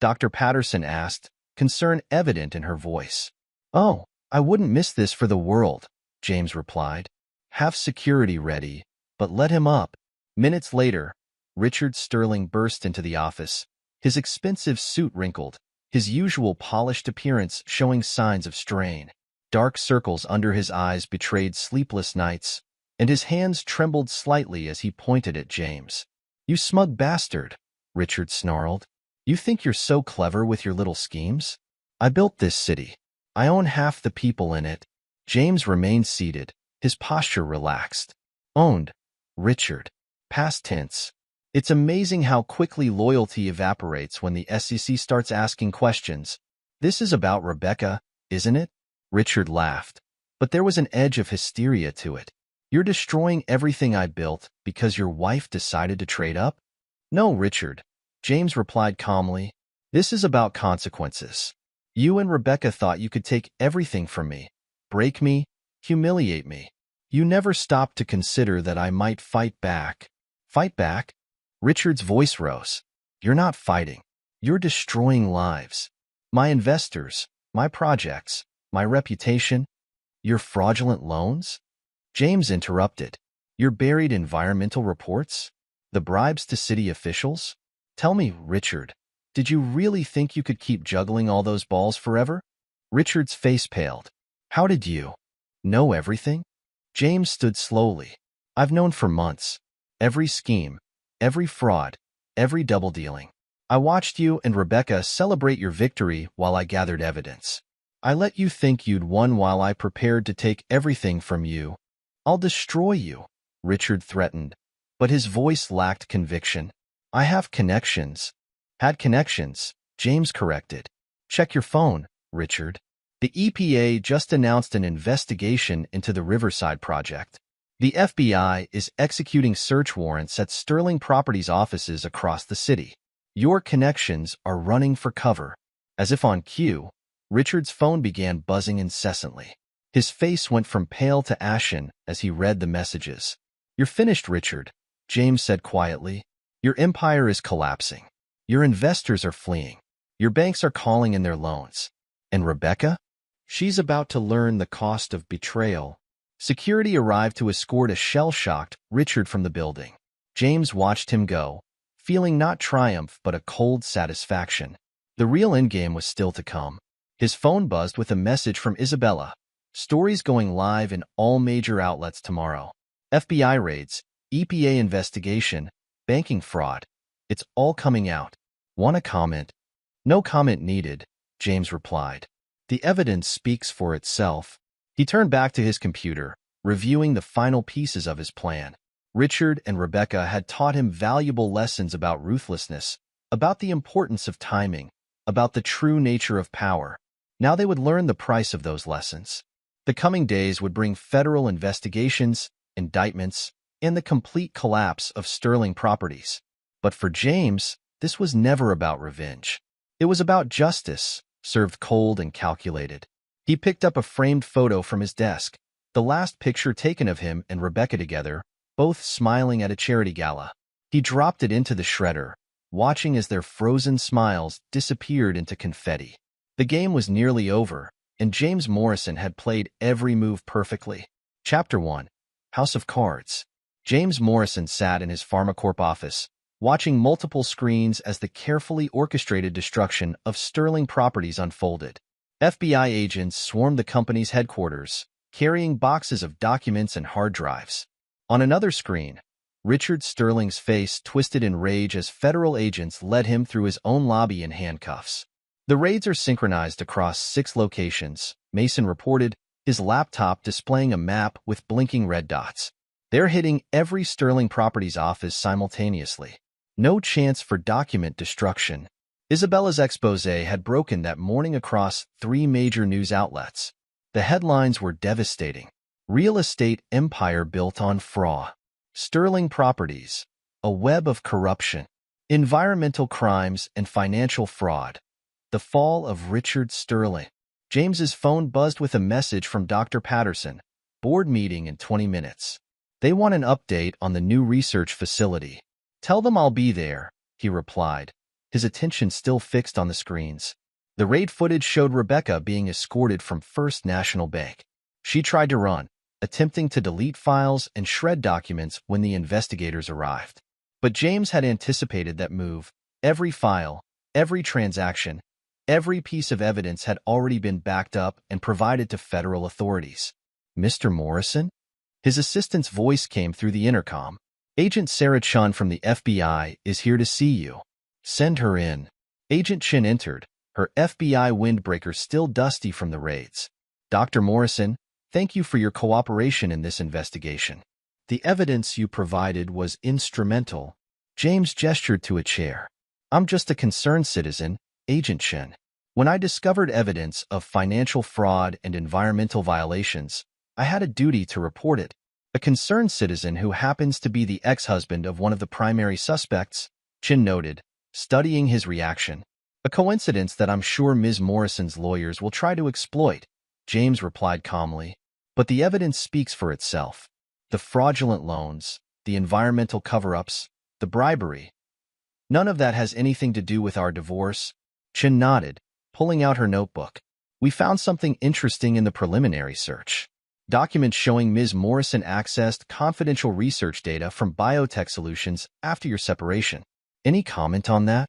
Dr. Patterson asked, concern evident in her voice. "Oh, I wouldn't miss this for the world," James replied. "Have security ready, but let him up." Minutes later, Richard Sterling burst into the office, his expensive suit wrinkled, his usual polished appearance showing signs of strain. Dark circles under his eyes betrayed sleepless nights, and his hands trembled slightly as he pointed at James. "You smug bastard," Richard snarled. "You think you're so clever with your little schemes? I built this city. I own half the people in it. James remained seated, his posture relaxed. Owned. Richard. Past tense. It's amazing how quickly loyalty evaporates when the SEC starts asking questions. This is about Rebecca, isn't it? Richard laughed. But there was an edge of hysteria to it. You're destroying everything I built because your wife decided to trade up? No, Richard. James replied calmly. This is about consequences. You and Rebecca thought you could take everything from me, break me, humiliate me. You never stopped to consider that I might fight back. Fight back? Richard's voice rose. You're not fighting. You're destroying lives. My investors, my projects, my reputation. Your fraudulent loans? James interrupted. Your buried environmental reports? The bribes to city officials? Tell me, Richard, did you really think you could keep juggling all those balls forever? Richard's face paled. How did you know everything? James stood slowly. I've known for months. Every scheme, every fraud, every double dealing. I watched you and Rebecca celebrate your victory while I gathered evidence. I let you think you'd won while I prepared to take everything from you. I'll destroy you, Richard threatened, but his voice lacked conviction. I have connections. Had connections, James corrected. Check your phone, Richard. The EPA just announced an investigation into the Riverside project. The FBI is executing search warrants at Sterling Properties offices across the city. Your connections are running for cover. As if on cue, Richard's phone began buzzing incessantly. His face went from pale to ashen as he read the messages. You're finished, Richard, James said quietly. Your empire is collapsing. Your investors are fleeing. Your banks are calling in their loans. And Rebecca? She's about to learn the cost of betrayal. Security arrived to escort a shell-shocked Richard from the building. James watched him go, feeling not triumph but a cold satisfaction. The real endgame was still to come. His phone buzzed with a message from Isabella. Stories going live in all major outlets tomorrow. FBI raids, EPA investigation, banking fraud. It's all coming out. Want a comment? No comment needed, James replied. The evidence speaks for itself. He turned back to his computer, reviewing the final pieces of his plan. Richard and Rebecca had taught him valuable lessons about ruthlessness, about the importance of timing, about the true nature of power. Now they would learn the price of those lessons. The coming days would bring federal investigations, indictments, and the complete collapse of Sterling Properties. But for James, this was never about revenge. It was about justice, served cold and calculated. He picked up a framed photo from his desk, the last picture taken of him and Rebecca together, both smiling at a charity gala. He dropped it into the shredder, watching as their frozen smiles disappeared into confetti. The game was nearly over, and James Morrison had played every move perfectly. Chapter 1. House of Cards. James Morrison sat in his PharmaCorp office, watching multiple screens as the carefully orchestrated destruction of Sterling Properties unfolded. FBI agents swarmed the company's headquarters, carrying boxes of documents and hard drives. On another screen, Richard Sterling's face twisted in rage as federal agents led him through his own lobby in handcuffs. The raids are synchronized across 6 locations, Mason reported, his laptop displaying a map with blinking red dots. They're hitting every Sterling Properties office simultaneously. No chance for document destruction. Isabella's expose had broken that morning across 3 major news outlets. The headlines were devastating. Real estate empire built on fraud. Sterling Properties, a web of corruption. Environmental crimes and financial fraud. The fall of Richard Sterling. James's phone buzzed with a message from Dr. Patterson. Board meeting in 20 minutes. They want an update on the new research facility. Tell them I'll be there, he replied, his attention still fixed on the screens. The raid footage showed Rebecca being escorted from First National Bank. She tried to run, attempting to delete files and shred documents when the investigators arrived. But James had anticipated that move. Every file, every transaction, every piece of evidence had already been backed up and provided to federal authorities. Mr. Morrison? His assistant's voice came through the intercom. Agent Sarah Chun from the FBI is here to see you. Send her in. Agent Chin entered, her FBI windbreaker still dusty from the raids. Dr. Morrison, thank you for your cooperation in this investigation. The evidence you provided was instrumental. James gestured to a chair. I'm just a concerned citizen, Agent Chen. When I discovered evidence of financial fraud and environmental violations, I had a duty to report it. A concerned citizen who happens to be the ex-husband of one of the primary suspects, Chen noted, studying his reaction. A coincidence that I'm sure Ms. Morrison's lawyers will try to exploit, James replied calmly. But the evidence speaks for itself. The fraudulent loans, the environmental cover-ups, the bribery. None of that has anything to do with our divorce. Chen nodded, pulling out her notebook. We found something interesting in the preliminary search. Documents showing Ms. Morrison accessed confidential research data from biotech solutions after your separation. Any comment on that?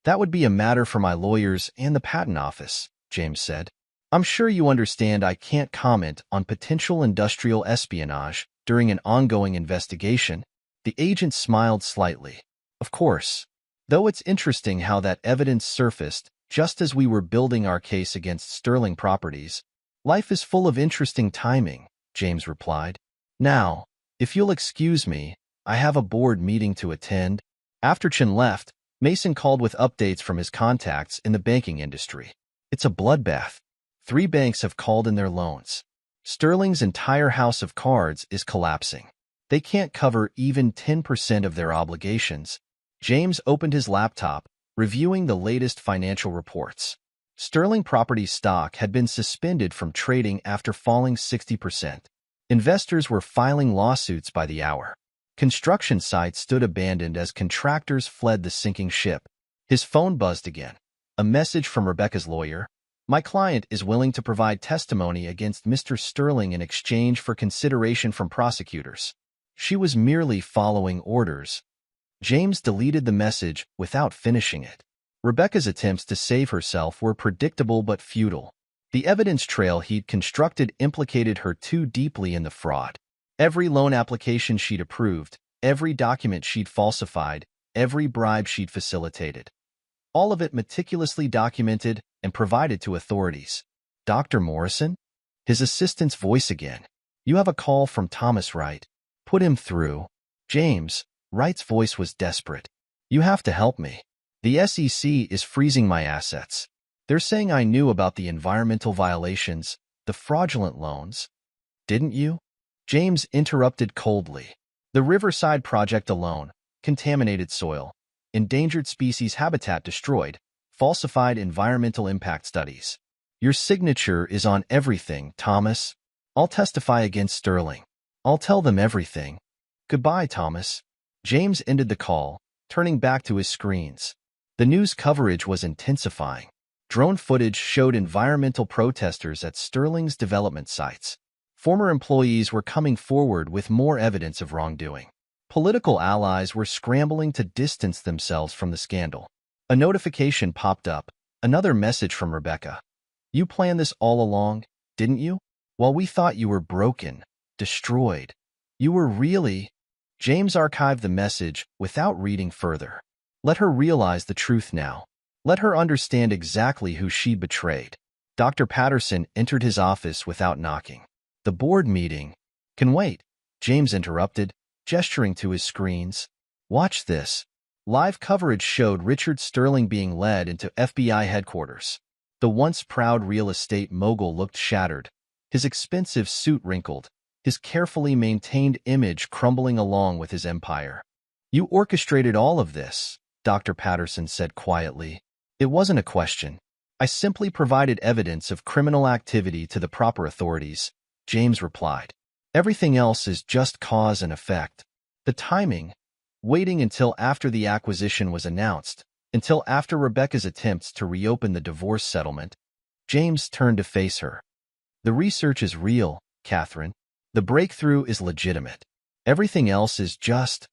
That would be a matter for my lawyers and the patent office, James said. I'm sure you understand I can't comment on potential industrial espionage during an ongoing investigation. The agent smiled slightly. Of course. Though it's interesting how that evidence surfaced just as we were building our case against Sterling Properties. Life is full of interesting timing, James replied. Now, if you'll excuse me, I have a board meeting to attend. After Chen left, Mason called with updates from his contacts in the banking industry. It's a bloodbath. 3 banks have called in their loans. Sterling's entire house of cards is collapsing. They can't cover even 10% of their obligations. James opened his laptop, reviewing the latest financial reports. Sterling Properties stock had been suspended from trading after falling 60%. Investors were filing lawsuits by the hour. Construction sites stood abandoned as contractors fled the sinking ship. His phone buzzed again. A message from Rebecca's lawyer. My client is willing to provide testimony against Mr. Sterling in exchange for consideration from prosecutors. She was merely following orders. James deleted the message without finishing it. Rebecca's attempts to save herself were predictable but futile. The evidence trail he'd constructed implicated her too deeply in the fraud. Every loan application she'd approved, every document she'd falsified, every bribe she'd facilitated. All of it meticulously documented and provided to authorities. Dr. Morrison? His assistant's voice again. You have a call from Thomas Wright. Put him through. James. Wright's voice was desperate. You have to help me. The SEC is freezing my assets. They're saying I knew about the environmental violations, the fraudulent loans. Didn't you? James interrupted coldly. The Riverside Project alone, contaminated soil, endangered species habitat destroyed, falsified environmental impact studies. Your signature is on everything, Thomas. I'll testify against Sterling. I'll tell them everything. Goodbye, Thomas. James ended the call, turning back to his screens. The news coverage was intensifying. Drone footage showed environmental protesters at Sterling's development sites. Former employees were coming forward with more evidence of wrongdoing. Political allies were scrambling to distance themselves from the scandal. A notification popped up, another message from Rebecca. You planned this all along, didn't you? While we thought you were broken, destroyed. You were really... James archived the message without reading further. Let her realize the truth now. Let her understand exactly who she betrayed. Dr. Patterson entered his office without knocking. The board meeting can wait, James interrupted, gesturing to his screens. Watch this. Live coverage showed Richard Sterling being led into FBI headquarters. The once proud real estate mogul looked shattered, his expensive suit wrinkled, his carefully maintained image crumbling along with his empire. You orchestrated all of this, Dr. Patterson said quietly. It wasn't a question. I simply provided evidence of criminal activity to the proper authorities, James replied. Everything else is just cause and effect. The timing, waiting until after the acquisition was announced, until after Rebecca's attempts to reopen the divorce settlement. James turned to face her. The research is real, Catherine. The breakthrough is legitimate. Everything else is just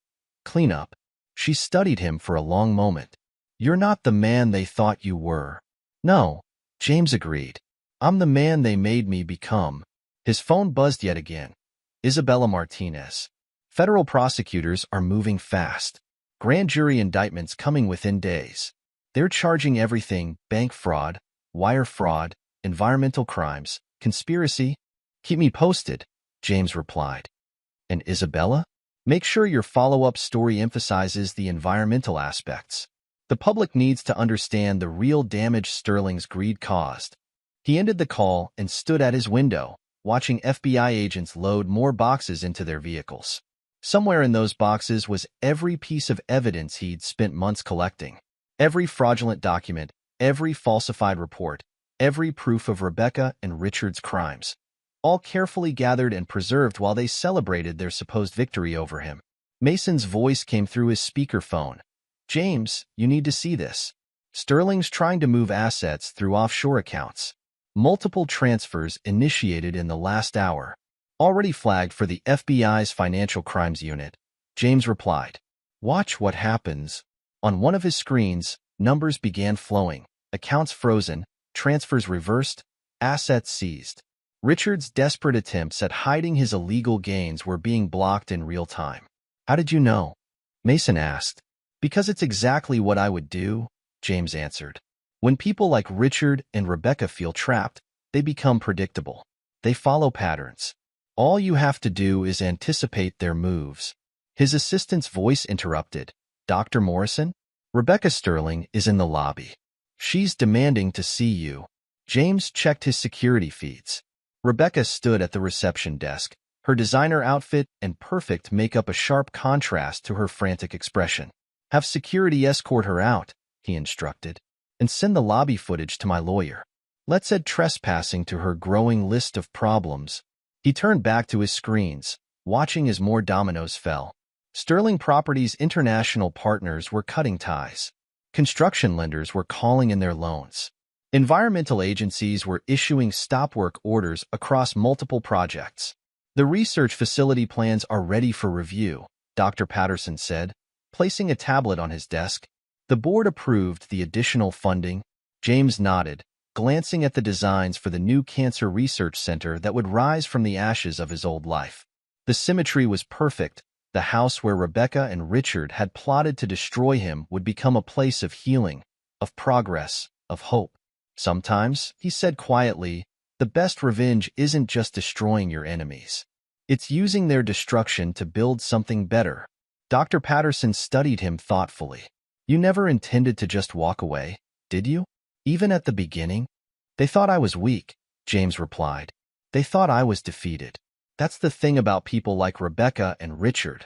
cleanup. She studied him for a long moment. You're not the man they thought you were. No, James agreed. I'm the man they made me become. His phone buzzed yet again. Isabella Martinez. Federal prosecutors are moving fast. Grand jury indictments coming within days. They're charging everything: bank fraud, wire fraud, environmental crimes, conspiracy. Keep me posted, James replied. And Isabella? Make sure your follow-up story emphasizes the environmental aspects. The public needs to understand the real damage Sterling's greed caused. He ended the call and stood at his window, watching FBI agents load more boxes into their vehicles. Somewhere in those boxes was every piece of evidence he'd spent months collecting. Every fraudulent document, every falsified report, every proof of Rebecca and Richard's crimes. All carefully gathered and preserved while they celebrated their supposed victory over him. Mason's voice came through his speakerphone. James, you need to see this. Sterling's trying to move assets through offshore accounts. Multiple transfers initiated in the last hour. Already flagged for the FBI's Financial Crimes Unit, James replied. Watch what happens. On one of his screens, numbers began flowing, accounts frozen, transfers reversed, assets seized. Richard's desperate attempts at hiding his illegal gains were being blocked in real time. How did you know? Mason asked. Because it's exactly what I would do, James answered. When people like Richard and Rebecca feel trapped, they become predictable. They follow patterns. All you have to do is anticipate their moves. His assistant's voice interrupted. Dr. Morrison? Rebecca Sterling is in the lobby. She's demanding to see you. James checked his security feeds. Rebecca stood at the reception desk, her designer outfit and perfect makeup a sharp contrast to her frantic expression. Have security escort her out, he instructed, and send the lobby footage to my lawyer. Let's add trespassing to her growing list of problems. He turned back to his screens, watching as more dominoes fell. Sterling Properties' international partners were cutting ties. Construction lenders were calling in their loans. Environmental agencies were issuing stop-work orders across multiple projects. The research facility plans are ready for review, Dr. Patterson said, placing a tablet on his desk. The board approved the additional funding. James nodded, glancing at the designs for the new cancer research center that would rise from the ashes of his old life. The symmetry was perfect. The house where Rebecca and Richard had plotted to destroy him would become a place of healing, of progress, of hope. Sometimes, he said quietly, the best revenge isn't just destroying your enemies. It's using their destruction to build something better. Dr. Patterson studied him thoughtfully. You never intended to just walk away, did you? Even at the beginning? They thought I was weak, James replied. They thought I was defeated. That's the thing about people like Rebecca and Richard.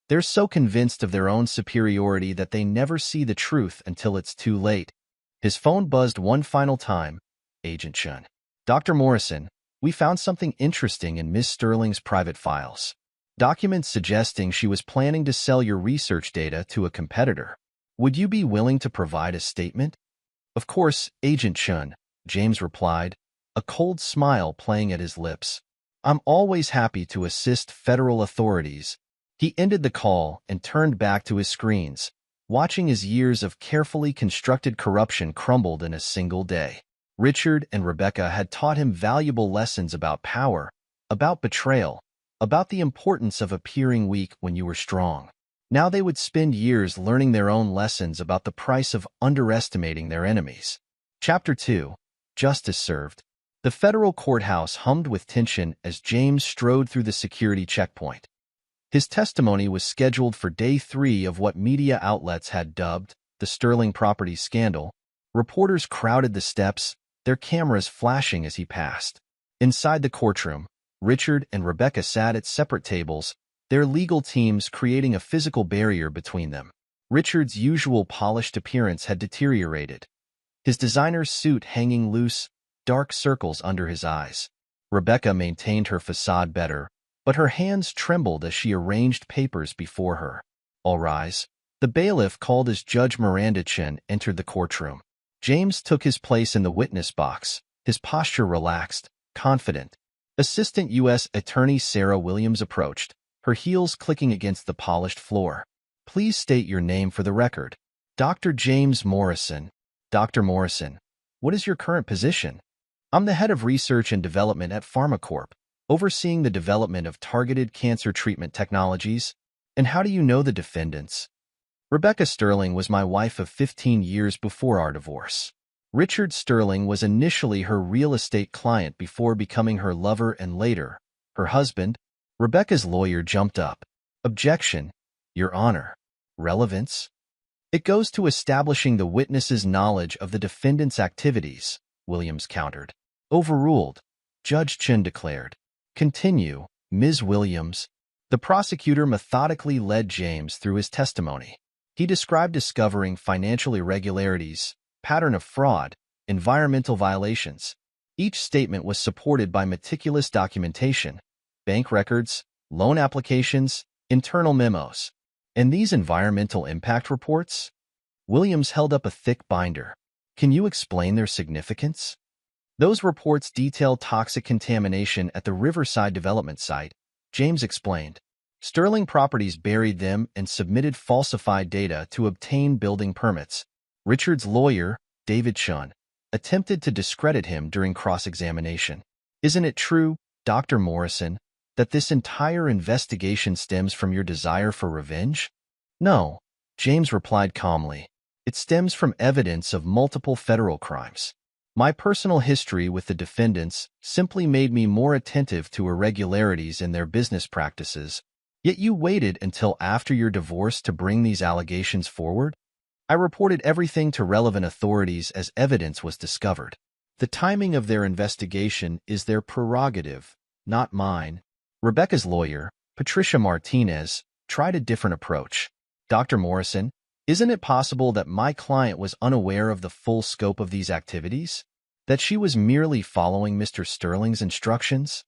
They're so convinced of their own superiority that they never see the truth until it's too late. His phone buzzed one final time. Agent Shun. Dr. Morrison, we found something interesting in Miss Sterling's private files. Documents suggesting she was planning to sell your research data to a competitor. Would you be willing to provide a statement? Of course, Agent Shun, James replied, a cold smile playing at his lips. I'm always happy to assist federal authorities. He ended the call and turned back to his screens, watching as years of carefully constructed corruption crumbled in a single day. Richard and Rebecca had taught him valuable lessons about power, about betrayal, about the importance of appearing weak when you were strong. Now they would spend years learning their own lessons about the price of underestimating their enemies. Chapter 2. Justice Served. The federal courthouse hummed with tension as James strode through the security checkpoint. His testimony was scheduled for day 3 of what media outlets had dubbed the Sterling Properties scandal. Reporters crowded the steps, their cameras flashing as he passed. Inside the courtroom, Richard and Rebecca sat at separate tables, their legal teams creating a physical barrier between them. Richard's usual polished appearance had deteriorated. His designer's suit hanging loose, dark circles under his eyes. Rebecca maintained her facade better, but her hands trembled as she arranged papers before her. All rise. The bailiff called as Judge Miranda Chen entered the courtroom. James took his place in the witness box, his posture relaxed, confident. Assistant U.S. Attorney Sarah Williams approached, her heels clicking against the polished floor. Please state your name for the record. Dr. James Morrison. Dr. Morrison, what is your current position? I'm the head of research and development at PharmaCorp, overseeing the development of targeted cancer treatment technologies. And how do you know the defendants? Rebecca Sterling was my wife of 15 years before our divorce. Richard Sterling was initially her real estate client before becoming her lover and later, her husband. Rebecca's lawyer jumped up. Objection, Your Honor. Relevance? It goes to establishing the witness's knowledge of the defendant's activities, Williams countered. Overruled, Judge Chin declared. Continue, Ms. Williams. The prosecutor methodically led James through his testimony. He described discovering financial irregularities, pattern of fraud, environmental violations. Each statement was supported by meticulous documentation, bank records, loan applications, internal memos. And these environmental impact reports? Williams held up a thick binder. Can you explain their significance? Those reports detail toxic contamination at the Riverside development site, James explained. Sterling Properties buried them and submitted falsified data to obtain building permits. Richard's lawyer, David Chun, attempted to discredit him during cross-examination. Isn't it true, Dr. Morrison, that this entire investigation stems from your desire for revenge? No, James replied calmly. It stems from evidence of multiple federal crimes. My personal history with the defendants simply made me more attentive to irregularities in their business practices. Yet you waited until after your divorce to bring these allegations forward? I reported everything to relevant authorities as evidence was discovered. The timing of their investigation is their prerogative, not mine. Rebecca's lawyer, Patricia Martinez, tried a different approach. Dr. Morrison, isn't it possible that my client was unaware of the full scope of these activities? That she was merely following Mr. Sterling's instructions?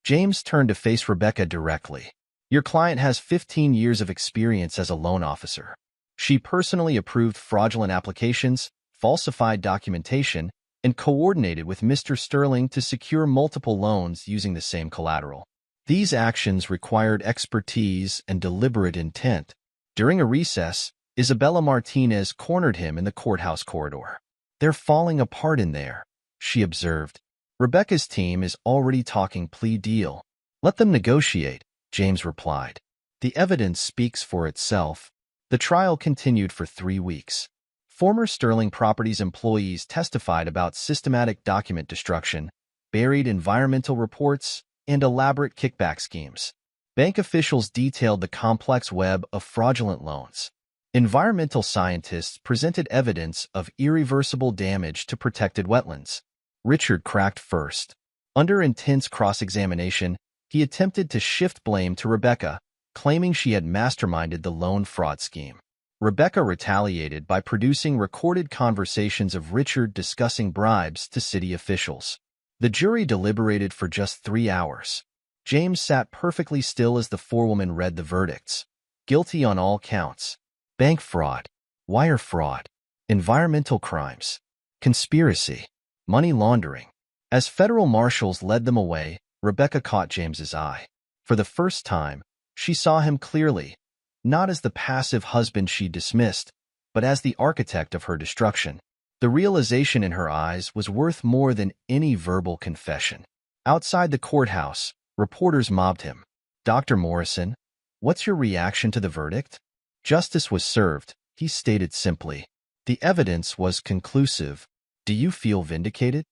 James turned to face Rebecca directly. Your client has 15 years of experience as a loan officer. She personally approved fraudulent applications, falsified documentation, and coordinated with Mr. Sterling to secure multiple loans using the same collateral. These actions required expertise and deliberate intent. During a recess, Isabella Martinez cornered him in the courthouse corridor. They're falling apart in there, she observed. Rebecca's team is already talking plea deal. Let them negotiate, James replied. The evidence speaks for itself. The trial continued for 3 weeks. Former Sterling Properties employees testified about systematic document destruction, buried environmental reports, and elaborate kickback schemes. Bank officials detailed the complex web of fraudulent loans. Environmental scientists presented evidence of irreversible damage to protected wetlands. Richard cracked first. Under intense cross-examination, he attempted to shift blame to Rebecca, claiming she had masterminded the loan fraud scheme. Rebecca retaliated by producing recorded conversations of Richard discussing bribes to city officials. The jury deliberated for just 3 hours. James sat perfectly still as the forewoman read the verdicts. Guilty on all counts. Bank fraud, wire fraud, environmental crimes, conspiracy, money laundering. As federal marshals led them away, Rebecca caught James's eye. For the first time, she saw him clearly, not as the passive husband she dismissed, but as the architect of her destruction. The realization in her eyes was worth more than any verbal confession. Outside the courthouse, reporters mobbed him. Dr. Morrison, what's your reaction to the verdict? Justice was served, he stated simply. The evidence was conclusive. Do you feel vindicated?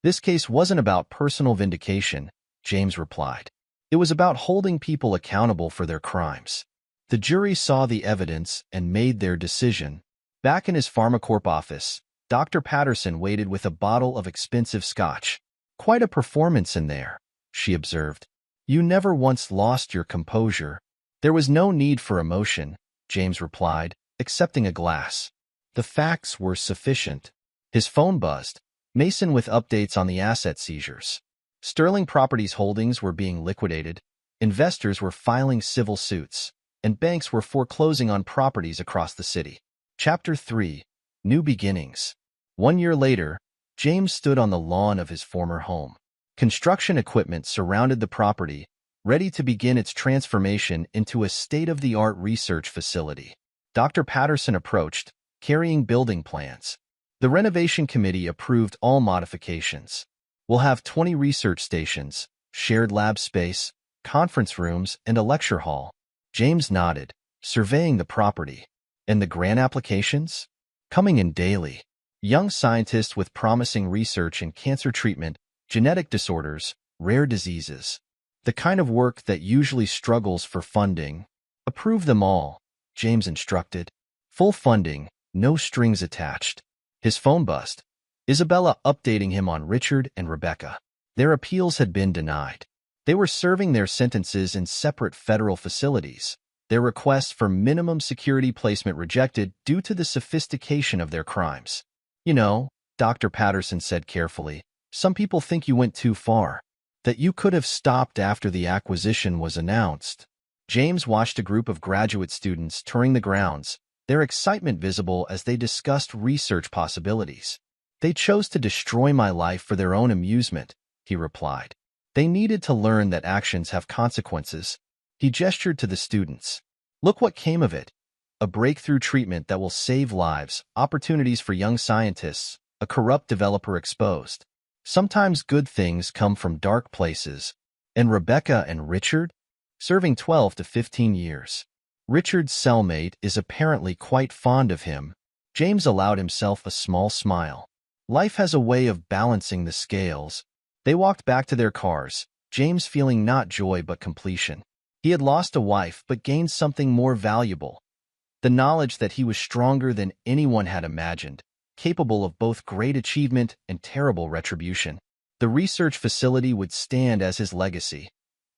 This case wasn't about personal vindication, James replied. It was about holding people accountable for their crimes. The jury saw the evidence and made their decision. Back in his PharmaCorp office, Dr. Patterson waited with a bottle of expensive scotch. Quite a performance in there, she observed. You never once lost your composure. There was no need for emotion, James replied, accepting a glass. The facts were sufficient. His phone buzzed. Mason with updates on the asset seizures. Sterling Properties holdings were being liquidated, investors were filing civil suits, and banks were foreclosing on properties across the city. Chapter 3. New Beginnings. 1 year later, James stood on the lawn of his former home. Construction equipment surrounded the property, ready to begin its transformation into a state-of-the-art research facility. Dr. Patterson approached, carrying building plans. The renovation committee approved all modifications. We'll have 20 research stations, shared lab space, conference rooms, and a lecture hall. James nodded, surveying the property. And the grant applications? Coming in daily. Young scientists with promising research in cancer treatment, genetic disorders, rare diseases. The kind of work that usually struggles for funding. Approve them all, James instructed. Full funding, no strings attached. His phone buzzed. Isabella updating him on Richard and Rebecca. Their appeals had been denied. They were serving their sentences in separate federal facilities. Their requests for minimum security placement rejected due to the sophistication of their crimes. You know, Dr. Patterson said carefully, some people think you went too far, that you could have stopped after the acquisition was announced. James watched a group of graduate students touring the grounds, their excitement visible as they discussed research possibilities. They chose to destroy my life for their own amusement, he replied. They needed to learn that actions have consequences. He gestured to the students. Look what came of it. A breakthrough treatment that will save lives, opportunities for young scientists, a corrupt developer exposed. Sometimes good things come from dark places. And Rebecca and Richard? Serving 12 to 15 years. Richard's cellmate is apparently quite fond of him. James allowed himself a small smile. Life has a way of balancing the scales. They walked back to their cars, James feeling not joy but completion. He had lost a wife but gained something more valuable. The knowledge that he was stronger than anyone had imagined, capable of both great achievement and terrible retribution. The research facility would stand as his legacy.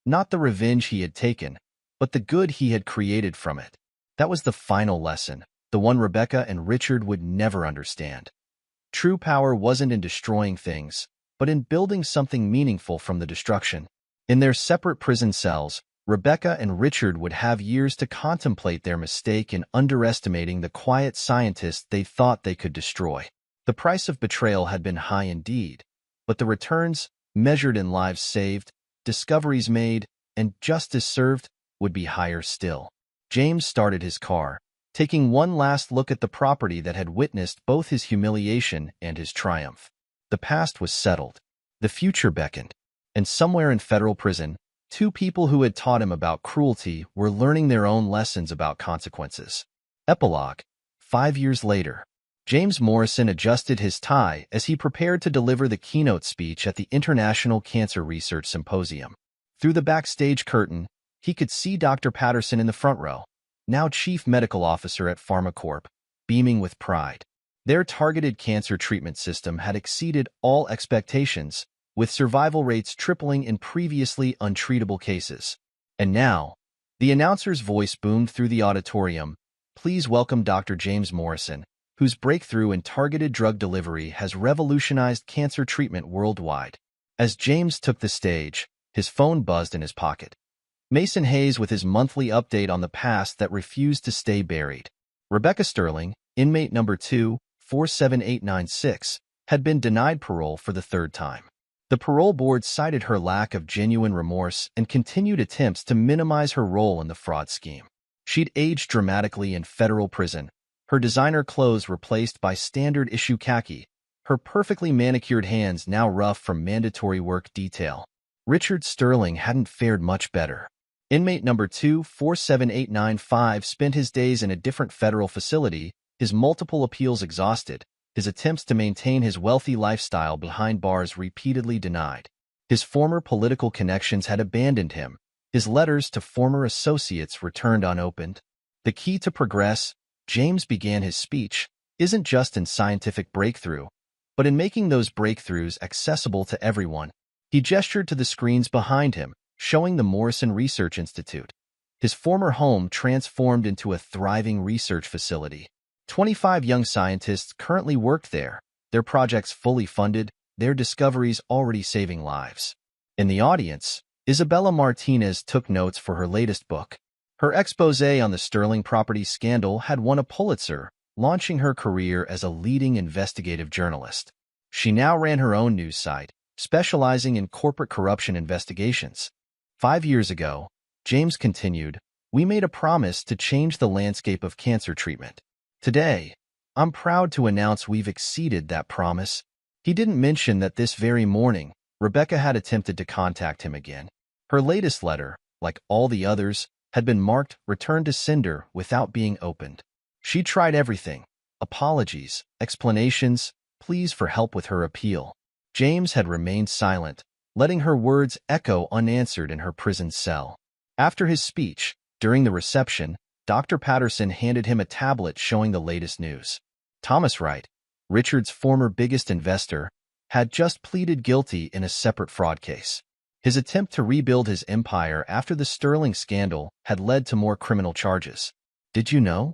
Not the revenge he had taken, but the good he had created from it. That was the final lesson, the one Rebecca and Richard would never understand. True power wasn't in destroying things, but in building something meaningful from the destruction. In their separate prison cells, Rebecca and Richard would have years to contemplate their mistake in underestimating the quiet scientist they thought they could destroy. The price of betrayal had been high indeed, but the returns, measured in lives saved, discoveries made, and justice served, would be higher still. James started his car, taking one last look at the property that had witnessed both his humiliation and his triumph. The past was settled. The future beckoned. And somewhere in federal prison, two people who had taught him about cruelty were learning their own lessons about consequences. Epilogue. 5 years later. James Morrison adjusted his tie as he prepared to deliver the keynote speech at the International Cancer Research Symposium. Through the backstage curtain, he could see Dr. Patterson in the front row, now Chief Medical Officer at PharmaCorp, beaming with pride. Their targeted cancer treatment system had exceeded all expectations, with survival rates tripling in previously untreatable cases. And now, the announcer's voice boomed through the auditorium, please welcome Dr. James Morrison, whose breakthrough in targeted drug delivery has revolutionized cancer treatment worldwide. As James took the stage, his phone buzzed in his pocket. Mason Hayes with his monthly update on the past that refused to stay buried. Rebecca Sterling, inmate number 2-47896, had been denied parole for the third time. The parole board cited her lack of genuine remorse and continued attempts to minimize her role in the fraud scheme. She'd aged dramatically in federal prison, her designer clothes replaced by standard-issue khaki, her perfectly manicured hands now rough from mandatory work detail. Richard Sterling hadn't fared much better. Inmate number 2-47895 spent his days in a different federal facility, his multiple appeals exhausted, his attempts to maintain his wealthy lifestyle behind bars repeatedly denied. His former political connections had abandoned him. His letters to former associates returned unopened. The key to progress, James began his speech, isn't just in scientific breakthrough, but in making those breakthroughs accessible to everyone. He gestured to the screens behind him, showing the Morrison Research Institute. His former home transformed into a thriving research facility. 25 young scientists currently worked there, their projects fully funded, their discoveries already saving lives. In the audience, Isabella Martinez took notes for her latest book. Her exposé on the Sterling property scandal had won a Pulitzer, launching her career as a leading investigative journalist. She now ran her own news site, specializing in corporate corruption investigations. 5 years ago, James continued, we made a promise to change the landscape of cancer treatment. Today, I'm proud to announce we've exceeded that promise. He didn't mention that this very morning, Rebecca had attempted to contact him again. Her latest letter, like all the others, had been marked "Return to Sender" without being opened. She tried everything: apologies, explanations, pleas for help with her appeal. James had remained silent, letting her words echo unanswered in her prison cell. After his speech, during the reception, Dr. Patterson handed him a tablet showing the latest news. Thomas Wright, Richard's former biggest investor, had just pleaded guilty in a separate fraud case. His attempt to rebuild his empire after the Sterling scandal had led to more criminal charges. "Did you know?"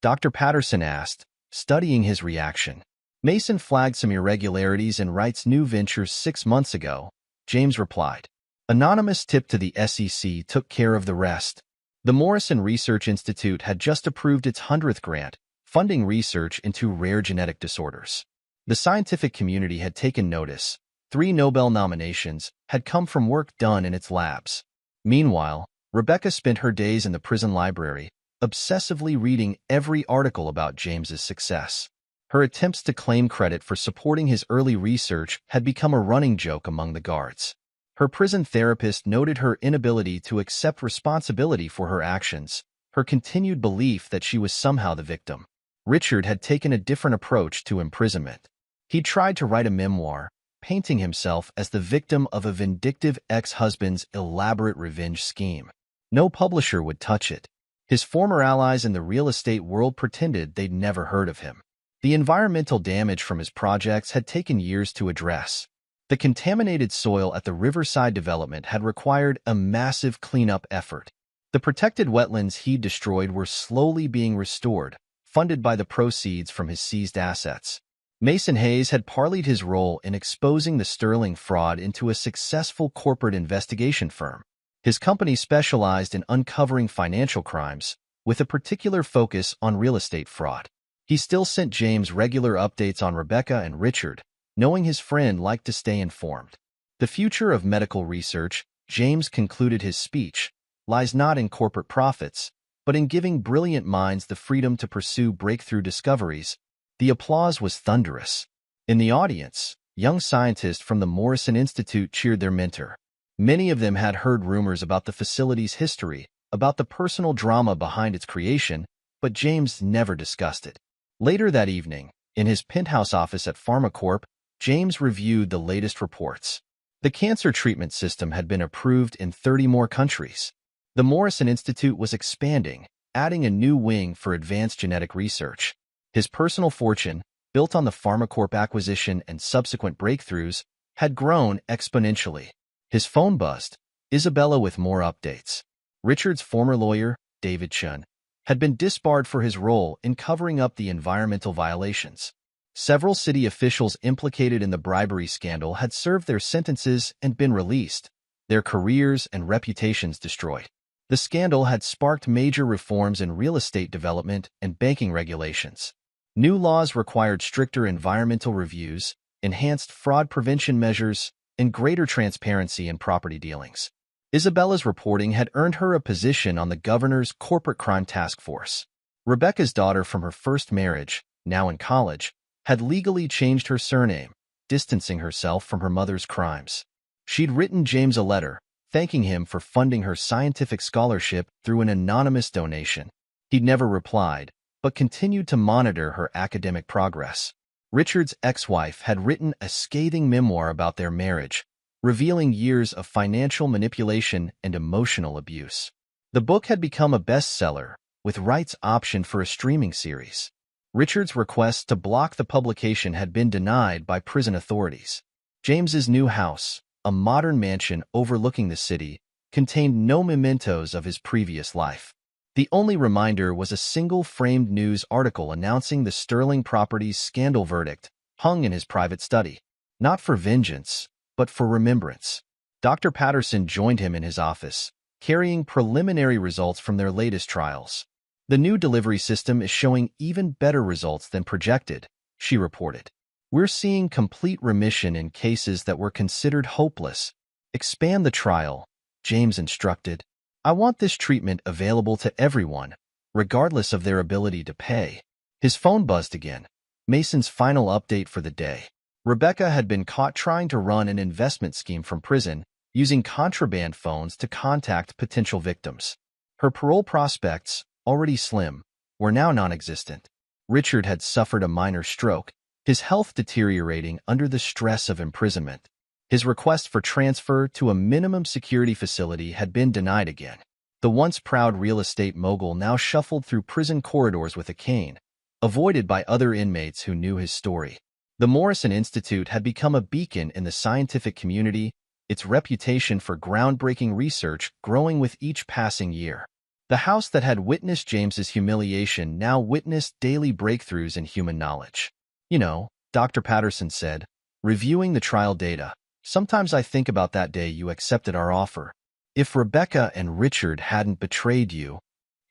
Dr. Patterson asked, studying his reaction. "Mason flagged some irregularities in Wright's new ventures 6 months ago," James replied. "Anonymous tip to the SEC took care of the rest." The Morrison Research Institute had just approved its 100th grant, funding research into rare genetic disorders. The scientific community had taken notice. 3 Nobel nominations had come from work done in its labs. Meanwhile, Rebecca spent her days in the prison library, obsessively reading every article about James's success. Her attempts to claim credit for supporting his early research had become a running joke among the guards. Her prison therapist noted her inability to accept responsibility for her actions, her continued belief that she was somehow the victim. Richard had taken a different approach to imprisonment. He tried to write a memoir, painting himself as the victim of a vindictive ex-husband's elaborate revenge scheme. No publisher would touch it. His former allies in the real estate world pretended they'd never heard of him. The environmental damage from his projects had taken years to address. The contaminated soil at the Riverside development had required a massive cleanup effort. The protected wetlands he'd destroyed were slowly being restored, funded by the proceeds from his seized assets. Mason Hayes had parlayed his role in exposing the Sterling fraud into a successful corporate investigation firm. His company specialized in uncovering financial crimes, with a particular focus on real estate fraud. He still sent James regular updates on Rebecca and Richard, knowing his friend liked to stay informed. The future of medical research, James concluded his speech, lies not in corporate profits, but in giving brilliant minds the freedom to pursue breakthrough discoveries. The applause was thunderous. In the audience, young scientists from the Morrison Institute cheered their mentor. Many of them had heard rumors about the facility's history, about the personal drama behind its creation, but James never discussed it. Later that evening, in his penthouse office at PharmaCorp, James reviewed the latest reports. The cancer treatment system had been approved in 30 more countries. The Morrison Institute was expanding, adding a new wing for advanced genetic research. His personal fortune, built on the PharmaCorp acquisition and subsequent breakthroughs, had grown exponentially. His phone buzzed, Isabella with more updates. Richard's former lawyer, David Chun, had been disbarred for his role in covering up the environmental violations. Several city officials implicated in the bribery scandal had served their sentences and been released, their careers and reputations destroyed. The scandal had sparked major reforms in real estate development and banking regulations. New laws required stricter environmental reviews, enhanced fraud prevention measures, and greater transparency in property dealings. Isabella's reporting had earned her a position on the governor's corporate crime task force. Rebecca's daughter from her first marriage, now in college, had legally changed her surname, distancing herself from her mother's crimes. She'd written James a letter, thanking him for funding her scientific scholarship through an anonymous donation. He'd never replied, but continued to monitor her academic progress. Richard's ex-wife had written a scathing memoir about their marriage, revealing years of financial manipulation and emotional abuse. The book had become a bestseller, with Wright's option for a streaming series. Richard's request to block the publication had been denied by prison authorities. James's new house, a modern mansion overlooking the city, contained no mementos of his previous life. The only reminder was a single framed news article announcing the Sterling Properties scandal verdict, hung in his private study. Not for vengeance, but for remembrance. Dr. Patterson joined him in his office, carrying preliminary results from their latest trials. "The new delivery system is showing even better results than projected," she reported. "We're seeing complete remission in cases that were considered hopeless." "Expand the trial," James instructed. "I want this treatment available to everyone, regardless of their ability to pay." His phone buzzed again. Mason's final update for the day. Rebecca had been caught trying to run an investment scheme from prison, using contraband phones to contact potential victims. Her parole prospects, already slim, were now non-existent. Richard had suffered a minor stroke, his health deteriorating under the stress of imprisonment. His request for transfer to a minimum security facility had been denied again. The once proud real estate mogul now shuffled through prison corridors with a cane, avoided by other inmates who knew his story. The Morrison Institute had become a beacon in the scientific community, its reputation for groundbreaking research growing with each passing year. The house that had witnessed James's humiliation now witnessed daily breakthroughs in human knowledge. You know, Dr. Patterson said, reviewing the trial data, sometimes I think about that day you accepted our offer. If Rebecca and Richard hadn't betrayed you,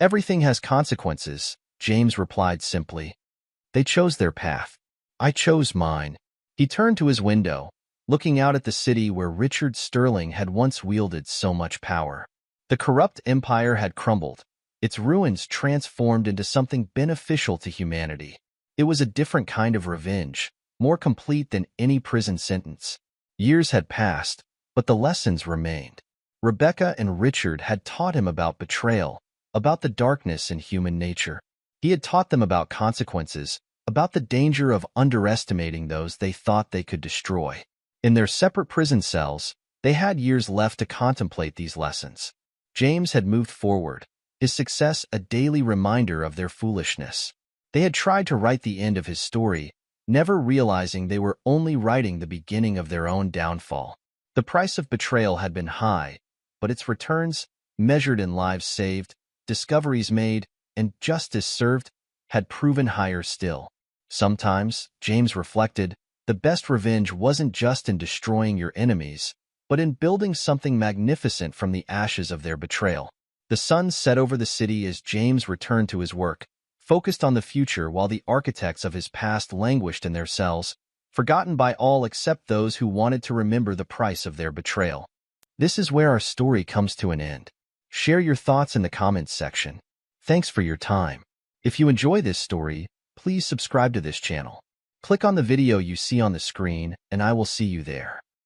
everything has consequences, James replied simply. They chose their path. I chose mine. He turned to his window, looking out at the city where Richard Sterling had once wielded so much power. The corrupt empire had crumbled, its ruins transformed into something beneficial to humanity. It was a different kind of revenge, more complete than any prison sentence. Years had passed, but the lessons remained. Rebecca and Richard had taught him about betrayal, about the darkness in human nature. He had taught them about consequences, about the danger of underestimating those they thought they could destroy. In their separate prison cells, they had years left to contemplate these lessons. James had moved forward, his success a daily reminder of their foolishness. They had tried to write the end of his story, never realizing they were only writing the beginning of their own downfall. The price of betrayal had been high, but its returns, measured in lives saved, discoveries made, and justice served, had proven higher still. Sometimes, James reflected, the best revenge wasn't just in destroying your enemies, but in building something magnificent from the ashes of their betrayal. The sun set over the city as James returned to his work, focused on the future while the architects of his past languished in their cells, forgotten by all except those who wanted to remember the price of their betrayal. This is where our story comes to an end. Share your thoughts in the comments section. Thanks for your time. If you enjoy this story, please subscribe to this channel. Click on the video you see on the screen, and I will see you there.